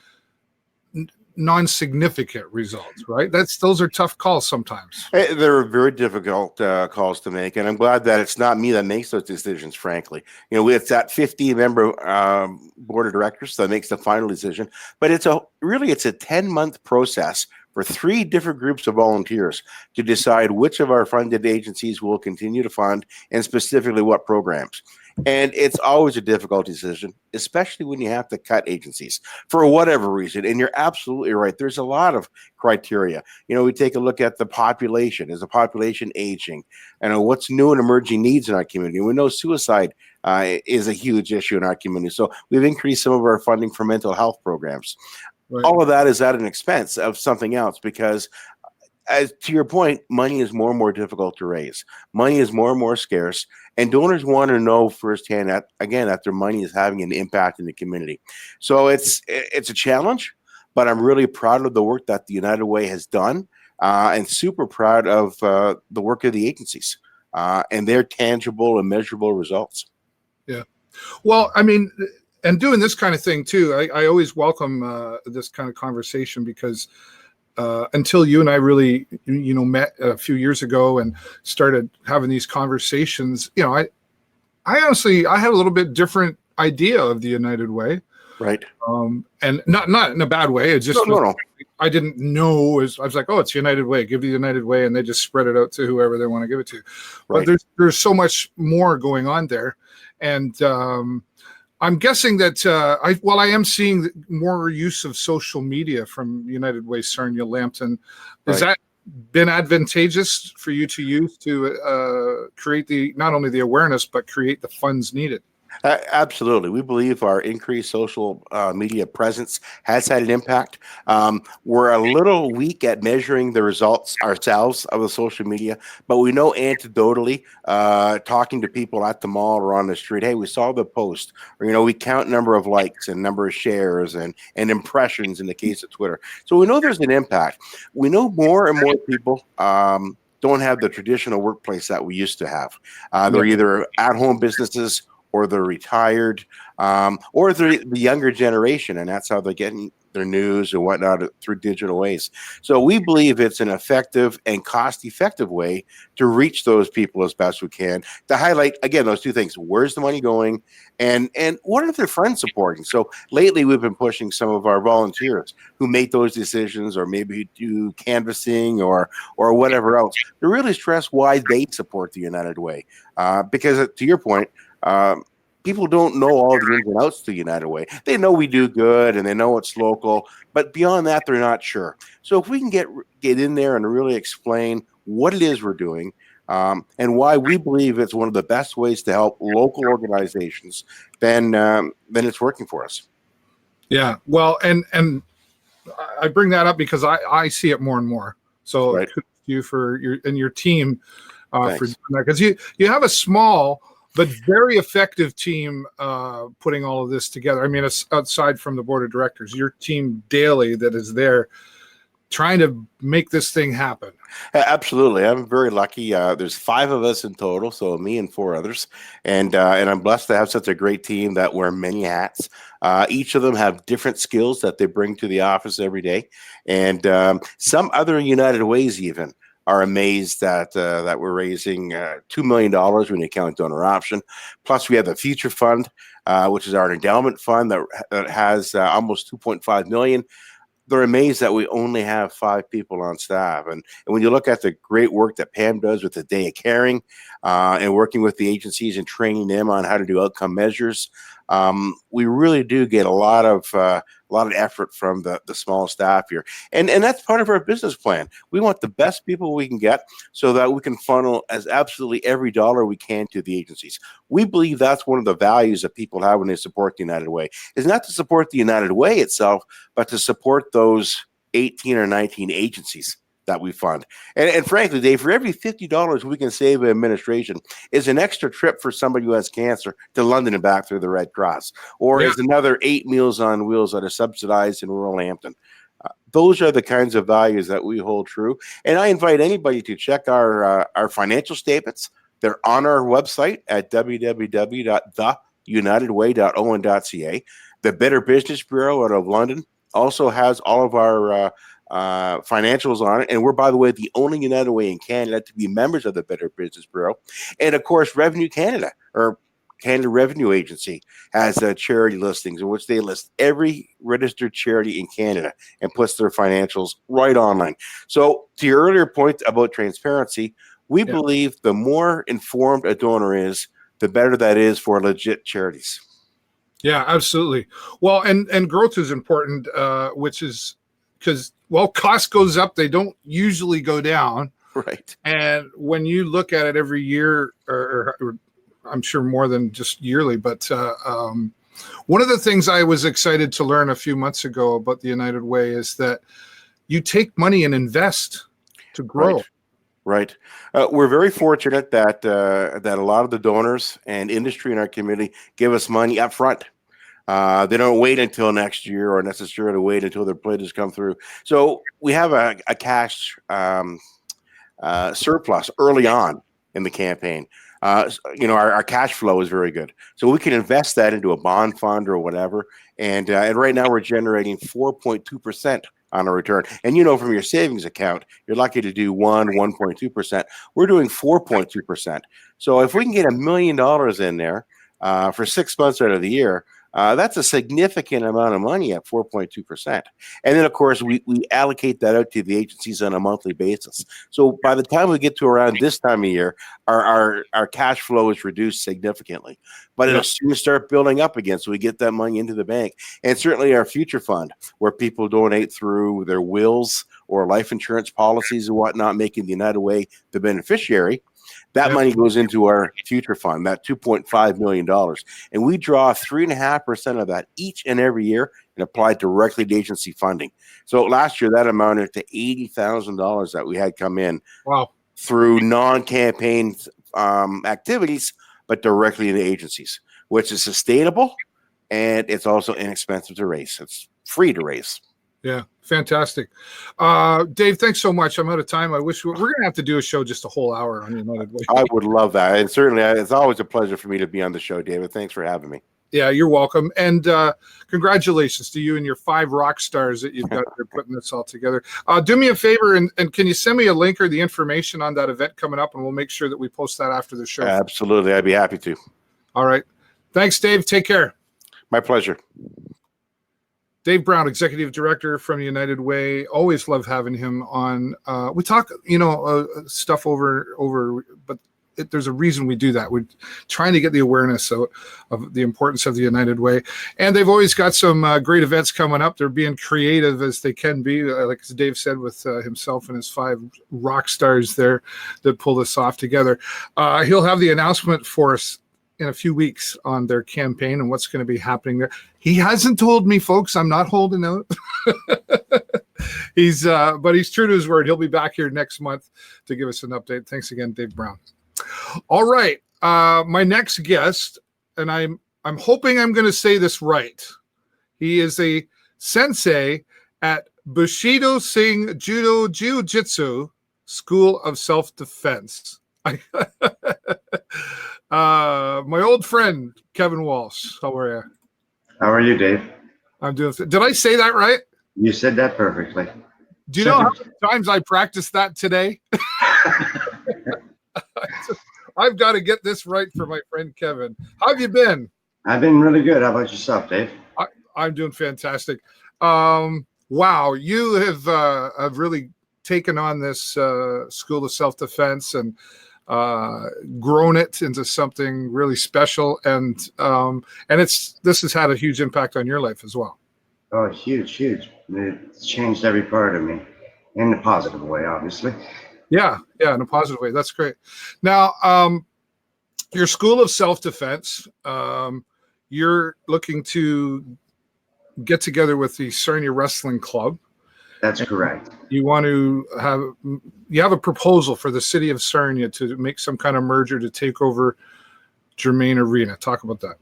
non-significant results, right? Those are tough calls sometimes. They're very difficult calls to make, and I'm glad that it's not me that makes those decisions, frankly. It's that 50-member board of directors that makes the final decision, but it's a 10-month process for 3 different groups of volunteers to decide which of our funded agencies will continue to fund and specifically what programs. And it's always a difficult decision, especially when you have to cut agencies for whatever reason. And you're absolutely right. There's a lot of criteria. We take a look at the population. Is the population aging? And what's new and emerging needs in our community? We know suicide is a huge issue in our community. So we've increased some of our funding for mental health programs. Right. All of that is at an expense of something else because, as to your point, money is more and more difficult to raise. Money is more and more scarce, and donors want to know firsthand that their money is having an impact in the community. So it's a challenge, but I'm really proud of the work that the United Way has done, and super proud of the work of the agencies and their tangible and measurable results. Yeah. Well, I mean, and doing this kind of thing too, I always welcome this kind of conversation because until you and I really, met a few years ago and started having these conversations, I honestly, I had a little bit different idea of the United Way. Right. And not in a bad way. It just no. I didn't know. I was like, oh, it's United Way. Give the United Way, and they just spread it out to whoever they want to give it to. Right. But there's so much more going on there, and I'm guessing that I am seeing more use of social media from United Way Sarnia-Lambton. Has that been advantageous for you to use to create not only the awareness but create the funds needed? Absolutely. We believe our increased social media presence has had an impact. We're a little weak at measuring the results ourselves of the social media, but we know anecdotally, talking to people at the mall or on the street, hey, we saw the post, or, we count number of likes and number of shares and impressions in the case of Twitter. So we know there's an impact. We know more and more people don't have the traditional workplace that we used to have. They're either at-home businesses, or they're retired, or they're the younger generation, and that's how they're getting their news and whatnot through digital ways. So we believe it's an effective and cost-effective way to reach those people as best we can, to highlight, again, those two things. Where's the money going, and what are their friends supporting? So lately we've been pushing some of our volunteers who make those decisions, or maybe do canvassing or whatever else, to really stress why they support the United Way. Because to your point, people don't know all the ins and outs to United Way. They know we do good and they know it's local, but beyond that, they're not sure. So if we can get in there and really explain what it is we're doing, and why we believe it's one of the best ways to help local organizations, then it's working for us. Yeah, well, and I bring that up because I see it more and more. So right. Kudos to you for your team for doing that, because you have a small but very effective team putting all of this together. I mean, aside from the board of directors, your team daily that is there trying to make this thing happen. Absolutely. I'm very lucky. There's 5 of us in total, so me and 4 others. And I'm blessed to have such a great team that wear many hats. Each of them have different skills that they bring to the office every day. And some other United Ways even are amazed that we're raising $2 million when you count donor option. Plus, we have the Future Fund, which is our endowment fund that has almost $2.5 million. They're amazed that we only have 5 people on staff. And when you look at the great work that Pam does with the Day of Caring and working with the agencies and training them on how to do outcome measures, we really do get a lot of effort from the small staff here. And that's part of our business plan. We want the best people we can get so that we can funnel as absolutely every dollar we can to the agencies. We believe that's one of the values that people have when they support the United Way, is not to support the United Way itself, but to support those 18 or 19 agencies that we fund. And frankly, Dave, for every $50 we can save in administration is an extra trip for somebody who has cancer to London and back through the Red Cross, or is another 8 Meals on Wheels that are subsidized in rural Hampton. Those are the kinds of values that we hold true. And I invite anybody to check our financial statements. They're on our website at www.theunitedway.owen.ca. The Better Business Bureau out of London also has all of our financials on it, and we're, by the way, the only United Way in Canada to be members of the Better Business Bureau. And of course, Revenue Canada, or Canada Revenue Agency, has charity listings in which they list every registered charity in Canada and puts their financials right online. So to your earlier point about transparency, we believe the more informed a donor is, the better that is for legit charities. Yeah, absolutely. Well, and growth is important, which is because, well, cost goes up. They don't usually go down. Right. And when you look at it every year, or I'm sure more than just yearly, but one of the things I was excited to learn a few months ago about the United Way is that you take money and invest to grow. Right. We're very fortunate that a lot of the donors and industry in our community give us money up front. They don't wait until next year or necessarily wait until their pledges come through. So we have a cash surplus early on in the campaign. Our cash flow is very good. So we can invest that into a bond fund or whatever. And right now we're generating 4.2% on a return. And you know, from your savings account, you're lucky to do 1.2%. We're doing 4.2%. So if we can get $1 million in there for 6 months out of the year, that's a significant amount of money at 4.2%. And then, of course, we allocate that out to the agencies on a monthly basis. So by the time we get to around this time of year, our cash flow is reduced significantly. But it'll soon start building up again, so we get that money into the bank. And certainly our future fund, where people donate through their wills or life insurance policies and whatnot, making the United Way the beneficiary. That money goes into our future fund, that $2.5 million. And we draw 3.5% of that each and every year and apply it directly to agency funding. So last year, that amounted to $80,000 that we had come in through non-campaign activities, but directly into agencies, which is sustainable, and it's also inexpensive to raise. It's free to raise. Yeah, fantastic. Dave, thanks so much. I'm out of time. I wish we're going to have to do a show just a whole hour on United Way. I would love that. And certainly, it's always a pleasure for me to be on the show, David. Thanks for having me. Yeah, you're welcome. And congratulations to you and your 5 rock stars that you've got there putting this all together. Do me a favor, and can you send me a link or the information on that event coming up, and we'll make sure that we post that after the show. Absolutely. I'd be happy to. All right. Thanks, Dave. Take care. My pleasure. Dave Brown, Executive Director from United Way. Always love having him on. We talk, stuff over, but there's a reason we do that. We're trying to get the awareness of the importance of the United Way. And they've always got some great events coming up. They're being creative as they can be, like Dave said, with himself and his 5 rock stars there that pull this off together. He'll have the announcement for us in a few weeks on their campaign and what's going to be happening there. He hasn't told me, folks. I'm not holding out. But he's true to his word. He'll be back here next month to give us an update. Thanks again, Dave Brown. All right. My next guest, and I'm hoping I'm going to say this right. He is a sensei at Bushido Sing Judo Jiu-Jitsu School of Self-Defense. My old friend, Keven Walsh. How are you? How are you, Dave? I'm doing. Did I say that right? You said that perfectly. Do you know how many times I practiced that today? I've got to get this right for my friend Keven. How have you been? I've been really good. How about yourself, Dave? I'm doing fantastic. Wow, you have really taken on this School of Self-Defense and grown it into something really special, and this has had a huge impact on your life as well. Oh, huge. It's changed every part of me in a positive way, obviously. Yeah, in a positive way. That's great. Now, your School of Self-Defense, you're looking to get together with the Sarnia Wrestling Club. That's correct. You have a proposal for the city of Sarnia to make some kind of merger to take over Germain Arena. Talk about that.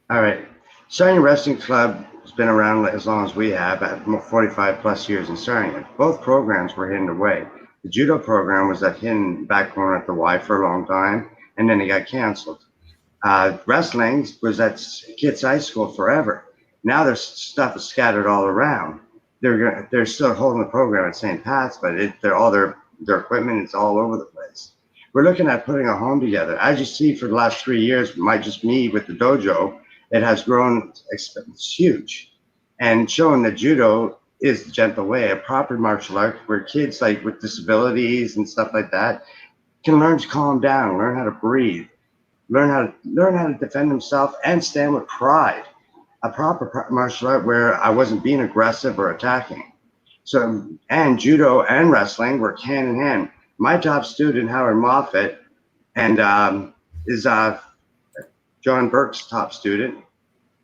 All right. Sarnia Wrestling Club has been around as long as we have, 45 plus years in Sarnia. Both programs were hidden away. The judo program was hidden back corner at the Y for a long time, and then it got canceled. Wrestling was at Kids High School forever. Now their stuff is scattered all around. They're still holding the program at St. Pat's, but all their equipment is all over the place. We're looking at putting a home together. As you see, for the last 3 years, just me with the dojo, it has grown. It's huge, and showing that judo is the gentle way, a proper martial art where kids like with disabilities and stuff like that can learn to calm down, learn how to breathe, learn how to defend themselves and stand with pride. A proper martial art where I wasn't being aggressive or attacking. So, and judo and wrestling work hand in hand. My top student, Howard Moffat, and is John Burque's top student.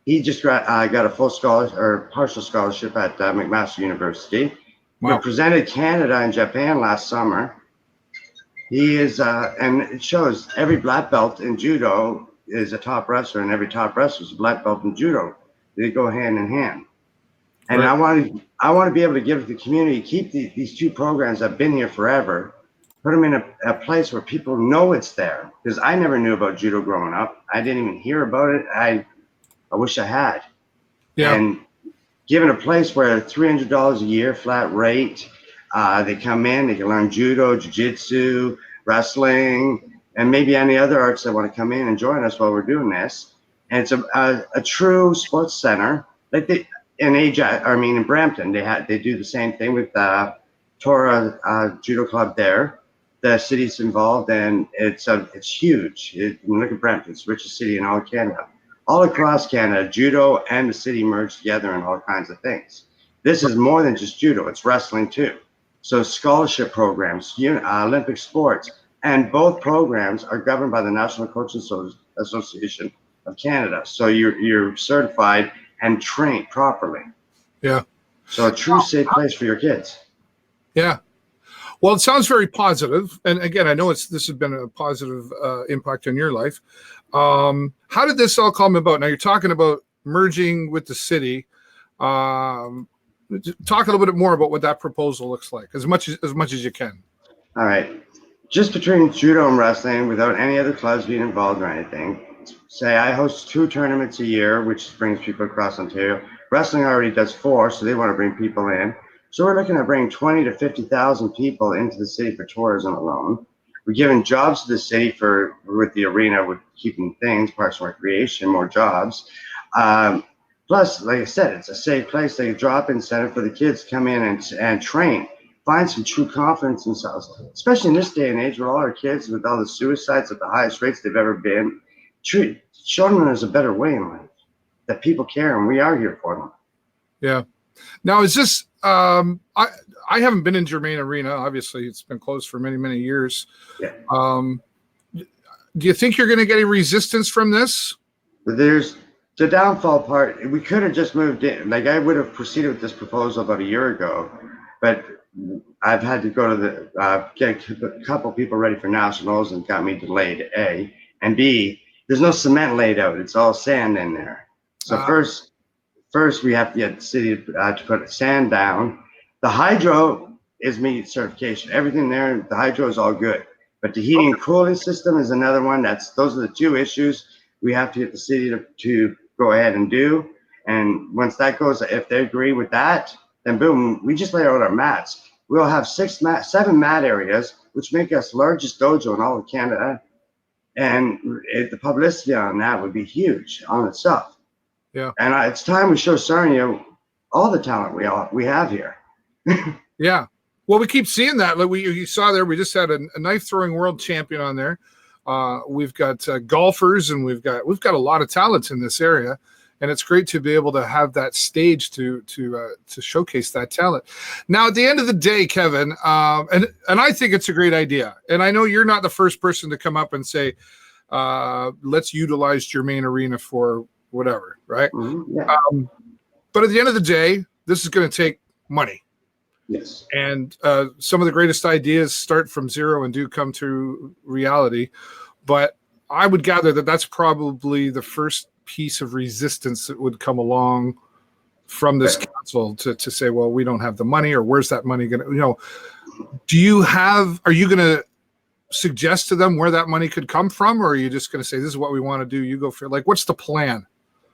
He just got a full scholarship or partial scholarship at McMaster University. Wow. Represented Canada and Japan last summer. He is, and it shows every black belt in judo is a top wrestler, and every top wrestler is a black belt in judo. They go hand in hand. And right. I want to be able to give the community, keep these 2 programs that have been here forever, put them in a place where people know it's there. Because I never knew about judo growing up. I didn't even hear about it. I wish I had. Yeah. And given a place where $300 a year flat rate. They come in, they can learn judo, jiu-jitsu, wrestling, and maybe any other arts that want to come in and join us while we're doing this. And it's a true sports center. Like in Brampton, they do the same thing with Torah Judo Club there. The city's involved, and it's huge. Look at Brampton; it's the richest city in all of Canada. All across Canada, judo and the city merge together in all kinds of things. This is more than just judo; it's wrestling too. So scholarship programs, Olympic sports, and both programs are governed by the National Coaching Association of Canada. So you're certified and trained properly. Yeah. So a true safe place for your kids. Yeah. Well, it sounds very positive. And again, I know this has been a positive impact on your life. How did this all come about? Now you're talking about merging with the city. Talk a little bit more about what that proposal looks like, as much as you can. All right. Just between judo and wrestling, without any other clubs being involved or anything, say I host 2 tournaments a year, which brings people across Ontario. Wrestling already does 4, so they want to bring people in. So we're looking at bringing 20 to 50,000 people into the city for tourism alone. We're giving jobs to the city with the arena, with keeping things, parks and recreation, more jobs. Plus, like I said, it's a safe place, like a drop-in center for the kids to come in and train, find some true confidence in themselves, especially in this day and age with all our kids, with all the suicides at the highest rates they've ever been. Show them there's a better way in life, that people care, and we are here for them. Yeah. Now, is this I haven't been in Germain Arena. Obviously, it's been closed for many, many years. Yeah. Do you think you're going to get any resistance from this? There's the downfall part. We could have just moved in. Like, I would have proceeded with this proposal about a year ago, but I've had to go to get a couple people ready for nationals, and got me delayed, A. And B, there's no cement laid out. It's all sand in there. So first we have to get the city to put sand down. The hydro is meet certification. Everything there, the hydro is all good. But the heating and cooling system is another one. Those are the 2 issues we have to get the city to go ahead and do. And once that goes, if they agree with that, then boom, we just lay out our mats. We'll have 7 mat areas, which make us largest dojo in all of Canada. And the publicity on that would be huge on itself. Yeah. And it's time we show Sarnia all the talent we have here. Yeah. Well, we keep seeing that. Like you saw there, we just had a knife throwing world champion on there. We've got golfers, and we've got a lot of talents in this area, and it's great to be able to have that stage to showcase that talent. Now, at the end of the day, Keven, and I think it's a great idea, and I know you're not the first person to come up and say, let's utilize Germain Arena for whatever, right? Mm-hmm. Yeah. But at the end of the day, this is going to take money. Yes. And some of the greatest ideas start from zero and do come to reality. But I would gather that that's probably the first piece of resistance that would come along from this council to say, well, we don't have the money, or where's that money going to, are you going to suggest to them where that money could come from? Or are you just going to say, this is what we want to do, you go for it? Like, what's the plan?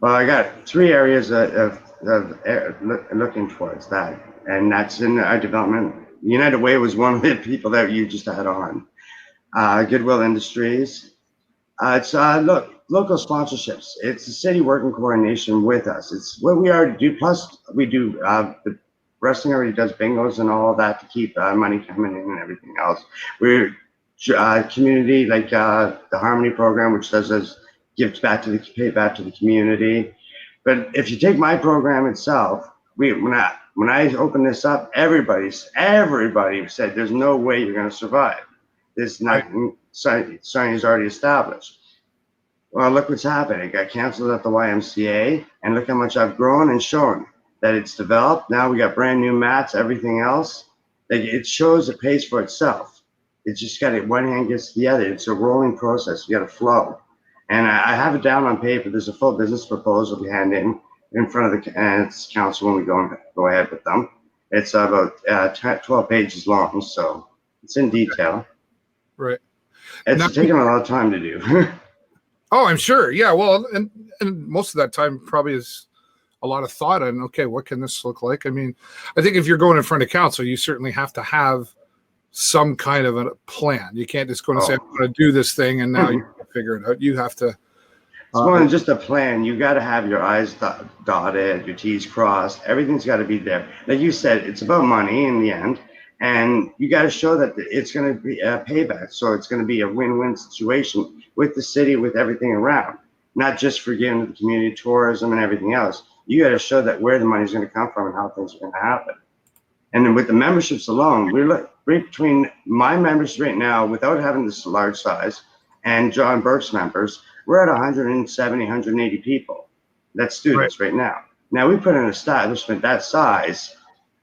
Well, I got 3 areas of looking towards that, and that's in our development. United Way was one of the people that you just had on. Goodwill Industries. It's local sponsorships. It's the city working coordination with us. It's what we already do. Plus, we do the wrestling already does bingos and all of that to keep money coming in and everything else. We're community, like the Harmony program, which does us pay back to the community. But if you take my program itself, when I opened this up, everybody said there's no way you're going to survive. This Sarnia's already established. Well, look what's happened. It got canceled at the YMCA, and look how much I've grown and shown that it's developed. Now we got brand new mats, everything else. It shows it pays for itself. It's just got it. One hand gets to the other. It's a rolling process. You got to flow. And I have it down on paper. There's a full business proposal we hand in front of the council when we go ahead with them. It's about 12 pages long, so it's in detail. Right. It's taken a lot of time to do. Oh, I'm sure. Yeah. Well, and most of that time probably is a lot of thought on, okay, what can this look like? I mean, I think if you're going in front of council, you certainly have to have some kind of a plan. You can't just go and say, I'm going to do this thing, and now you figure it out. You have to. It's more than just a plan. You got to have your I's dotted, your T's crossed. Everything's got to be there. Like you said, it's about money in the end. And you got to show that it's going to be a payback. So it's going to be a win-win situation with the city, with everything around. Not just for giving the community tourism and everything else. You got to show that where the money's going to come from and how things are going to happen. And then with the memberships alone, we're right between my members right now, without having this large size, and John Burque's members, we're at 170, 180 people. That's students right now. Now we put in an establishment that size,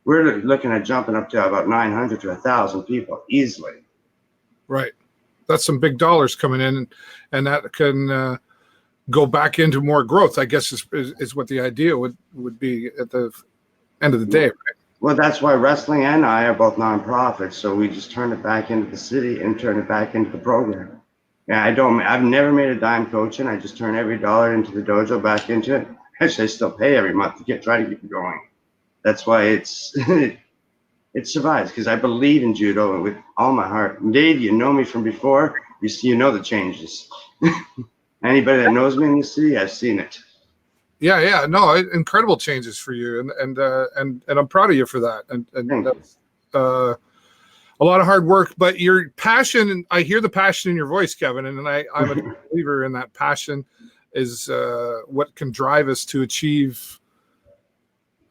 we're looking at jumping up to about 900 to 1,000 people easily. Right. That's some big dollars coming in, and that can go back into more growth, I guess is what the idea would be at the end of the day, right? Well, that's why wrestling and I are both nonprofits. So we just turn it back into the city and turn it back into the program. Yeah, I've never made a dime coaching. I just turn every dollar into the dojo back into it. Actually, I still pay every month to try to keep it going. That's why it survives, because I believe in judo with all my heart. And Dave, you know me from before. You know the changes. Anybody that knows me in the city, I've seen it. Yeah, no, incredible changes for you, and I'm proud of you for that. And that's a lot of hard work, but your passion, and I hear the passion in your voice, Keven, and I'm a believer in that passion is what can drive us to achieve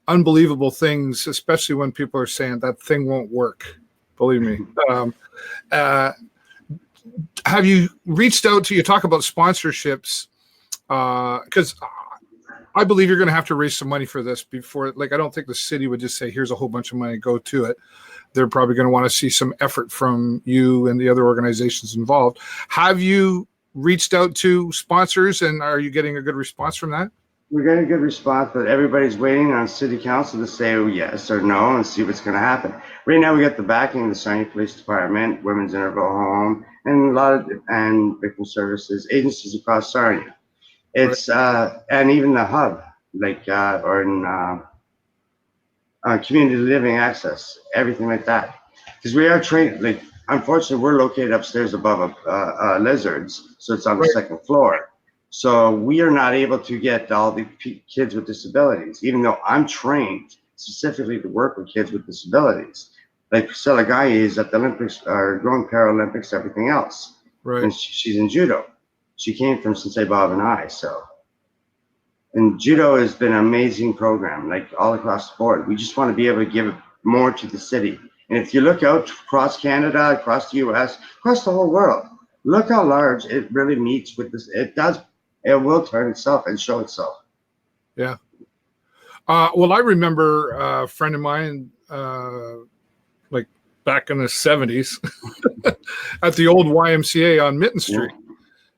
unbelievable things, especially when people are saying that thing won't work. Believe me. Have you reached out to, you talk about sponsorships, because I believe you're going to have to raise some money for this before, like, I don't think the city would just say, here's a whole bunch of money, go to it. They're probably going to want to see some effort from you and the other organizations involved. Have you reached out to sponsors, and are you getting a good response from that? We're getting a good response, but everybody's waiting on city council to say yes or no and see what's going to happen. Right now, we got the backing of the Sarnia Police Department, Women's Interval Home, and a lot of victim services agencies across Sarnia. It's and even the hub, like or in community living access, everything like that. Because we are trained. Like, unfortunately, we're located upstairs above lizards, so it's on the second floor. So we are not able to get all the kids with disabilities, even though I'm trained specifically to work with kids with disabilities. Like Priscilla Guy is at the Olympics, or going Paralympics, everything else. Right. And she's in judo. She came from Sensei Bob and I. So, and judo has been an amazing program, like all across the board. We just want to be able to give more to the city. And if you look out across Canada, across the US, across the whole world, look how large it really meets with this. It will turn itself and show itself. Yeah. Well, I remember a friend of mine, like back in the 70s at the old YMCA on Mitten Street. Yeah.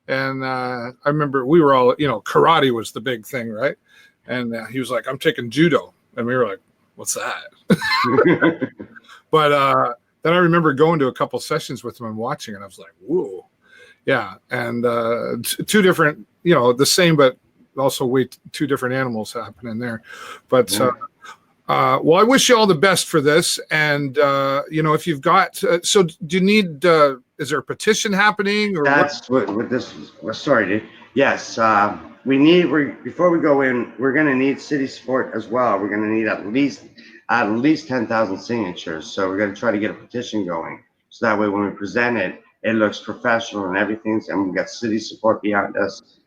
And I remember we were all, karate was the big thing, right? And he was like, I'm taking judo. And we were like, what's that? But then I remember going to a couple sessions with him and watching it. I was like, whoa. Yeah. And two different, the same, but also two different animals happening there. But well, I wish you all the best for this. And, if you've got, so do you need, is there a petition happening? Or that's what this is. Sorry, dude. Yes. Before we go in, we're going to need city support as well. We're going to need at least 10,000 signatures. So we're going to try to get a petition going. So that way, when we present it, it looks professional and everything, and we've got city support behind us.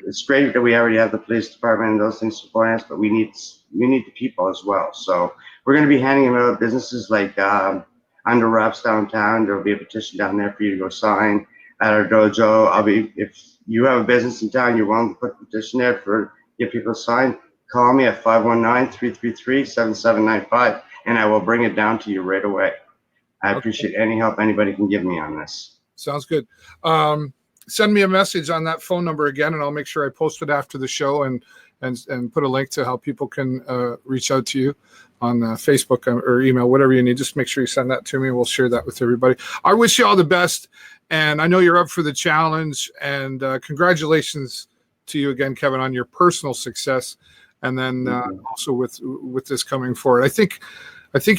It's great that we already have the police department and those things supporting us, but we need the people as well. So we're going to be handing them out businesses like Under Wraps downtown. There will be a petition down there for you to go sign at our dojo. If you have a business in town, you're willing to put a petition there for get people to sign, call me at 519-333-7795, and I will bring it down to you right away. I appreciate any help anybody can give me on this. Sounds good. Send me a message on that phone number again, and I'll make sure I post it after the show and put a link to how people can reach out to you on Facebook or email, whatever you need. Just make sure you send that to me. We'll share that with everybody. I wish you all the best, and I know you're up for the challenge, and congratulations to you again, Keven, on your personal success. and then also with this coming forward. I think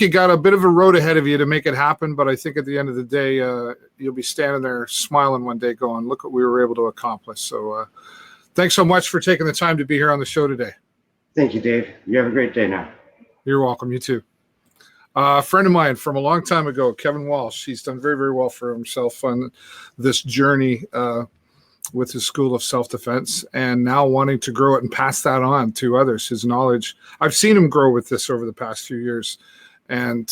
you got a bit of a road ahead of you to make it happen, but I think at the end of the day, you'll be standing there smiling one day going, look what we were able to accomplish. So thanks so much for taking the time to be here on the show today. Thank you, Dave. You have a great day now. You're welcome. You too. A friend of mine from a long time ago, Keven Walsh, he's done very, very well for himself on this journey with his School of Self-Defense, and now wanting to grow it and pass that on to others, his knowledge. I've seen him grow with this over the past few years, and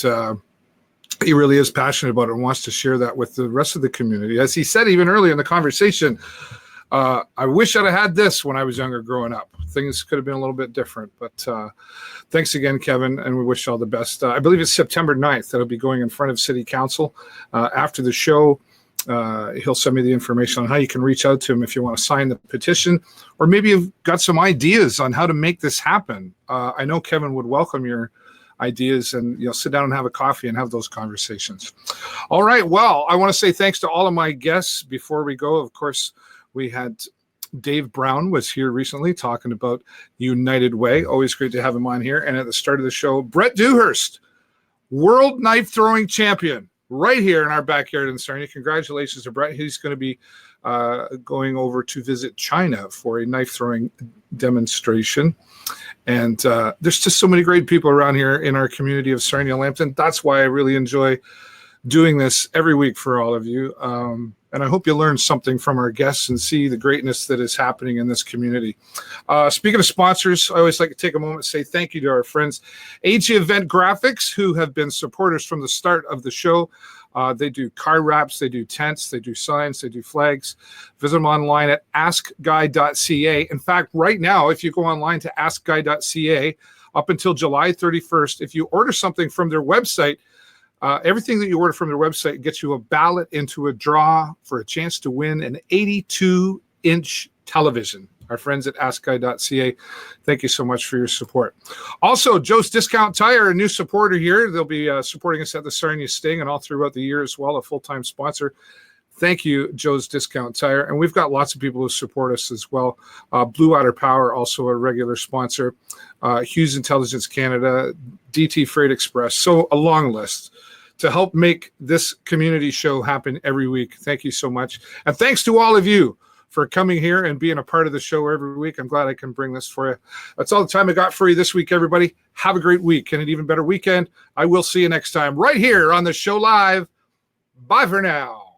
he really is passionate about it and wants to share that with the rest of the community. As he said even earlier in the conversation, I wish I'd have had this when I was younger growing up. Things could have been a little bit different, but thanks again, Keven, and we wish you all the best. I believe it's September 9th that'll be going in front of City Council. After the show, he'll send me the information on how you can reach out to him if you want to sign the petition, or maybe you've got some ideas on how to make this happen. I know Keven would welcome your ideas, and sit down and have a coffee and have those conversations. All right. Well, I want to say thanks to all of my guests before we go. Of course, we had Dave Brown was here recently talking about United Way. Always great to have him on here. And at the start of the show, Brett Dewhirst, world knife throwing champion, right here in our backyard in Sarnia. Congratulations to Brett. He's going to be going over to visit China for a knife throwing demonstration. And there's just so many great people around here in our community of Sarnia-Lambton. That's why I really enjoy doing this every week for all of you. And I hope you learn something from our guests and see the greatness that is happening in this community. Speaking of sponsors, I always like to take a moment to say thank you to our friends, AG Event Graphics, who have been supporters from the start of the show. They do car wraps, they do tents, they do signs, they do flags. Visit them online at askguy.ca. In fact, right now, if you go online to askguy.ca, up until July 31st, if you order something from their website, everything that you order from their website gets you a ballot into a draw for a chance to win an 82-inch television. Our friends at askguy.ca, thank you so much for your support. Also, Joe's Discount Tire, a new supporter here. They'll be supporting us at the Sarnia Sting and all throughout the year as well, a full-time sponsor. Thank you, Joe's Discount Tire. And we've got lots of people who support us as well. Blue Water Power, also a regular sponsor. Hughes Intelligence Canada, DT Freight Express. So a long list to help make this community show happen every week. Thank you so much. And thanks to all of you for coming here and being a part of the show every week. I'm glad I can bring this for you. That's all the time I got for you this week, everybody. Have a great week and an even better weekend. I will see you next time right here on the show live. Bye for now.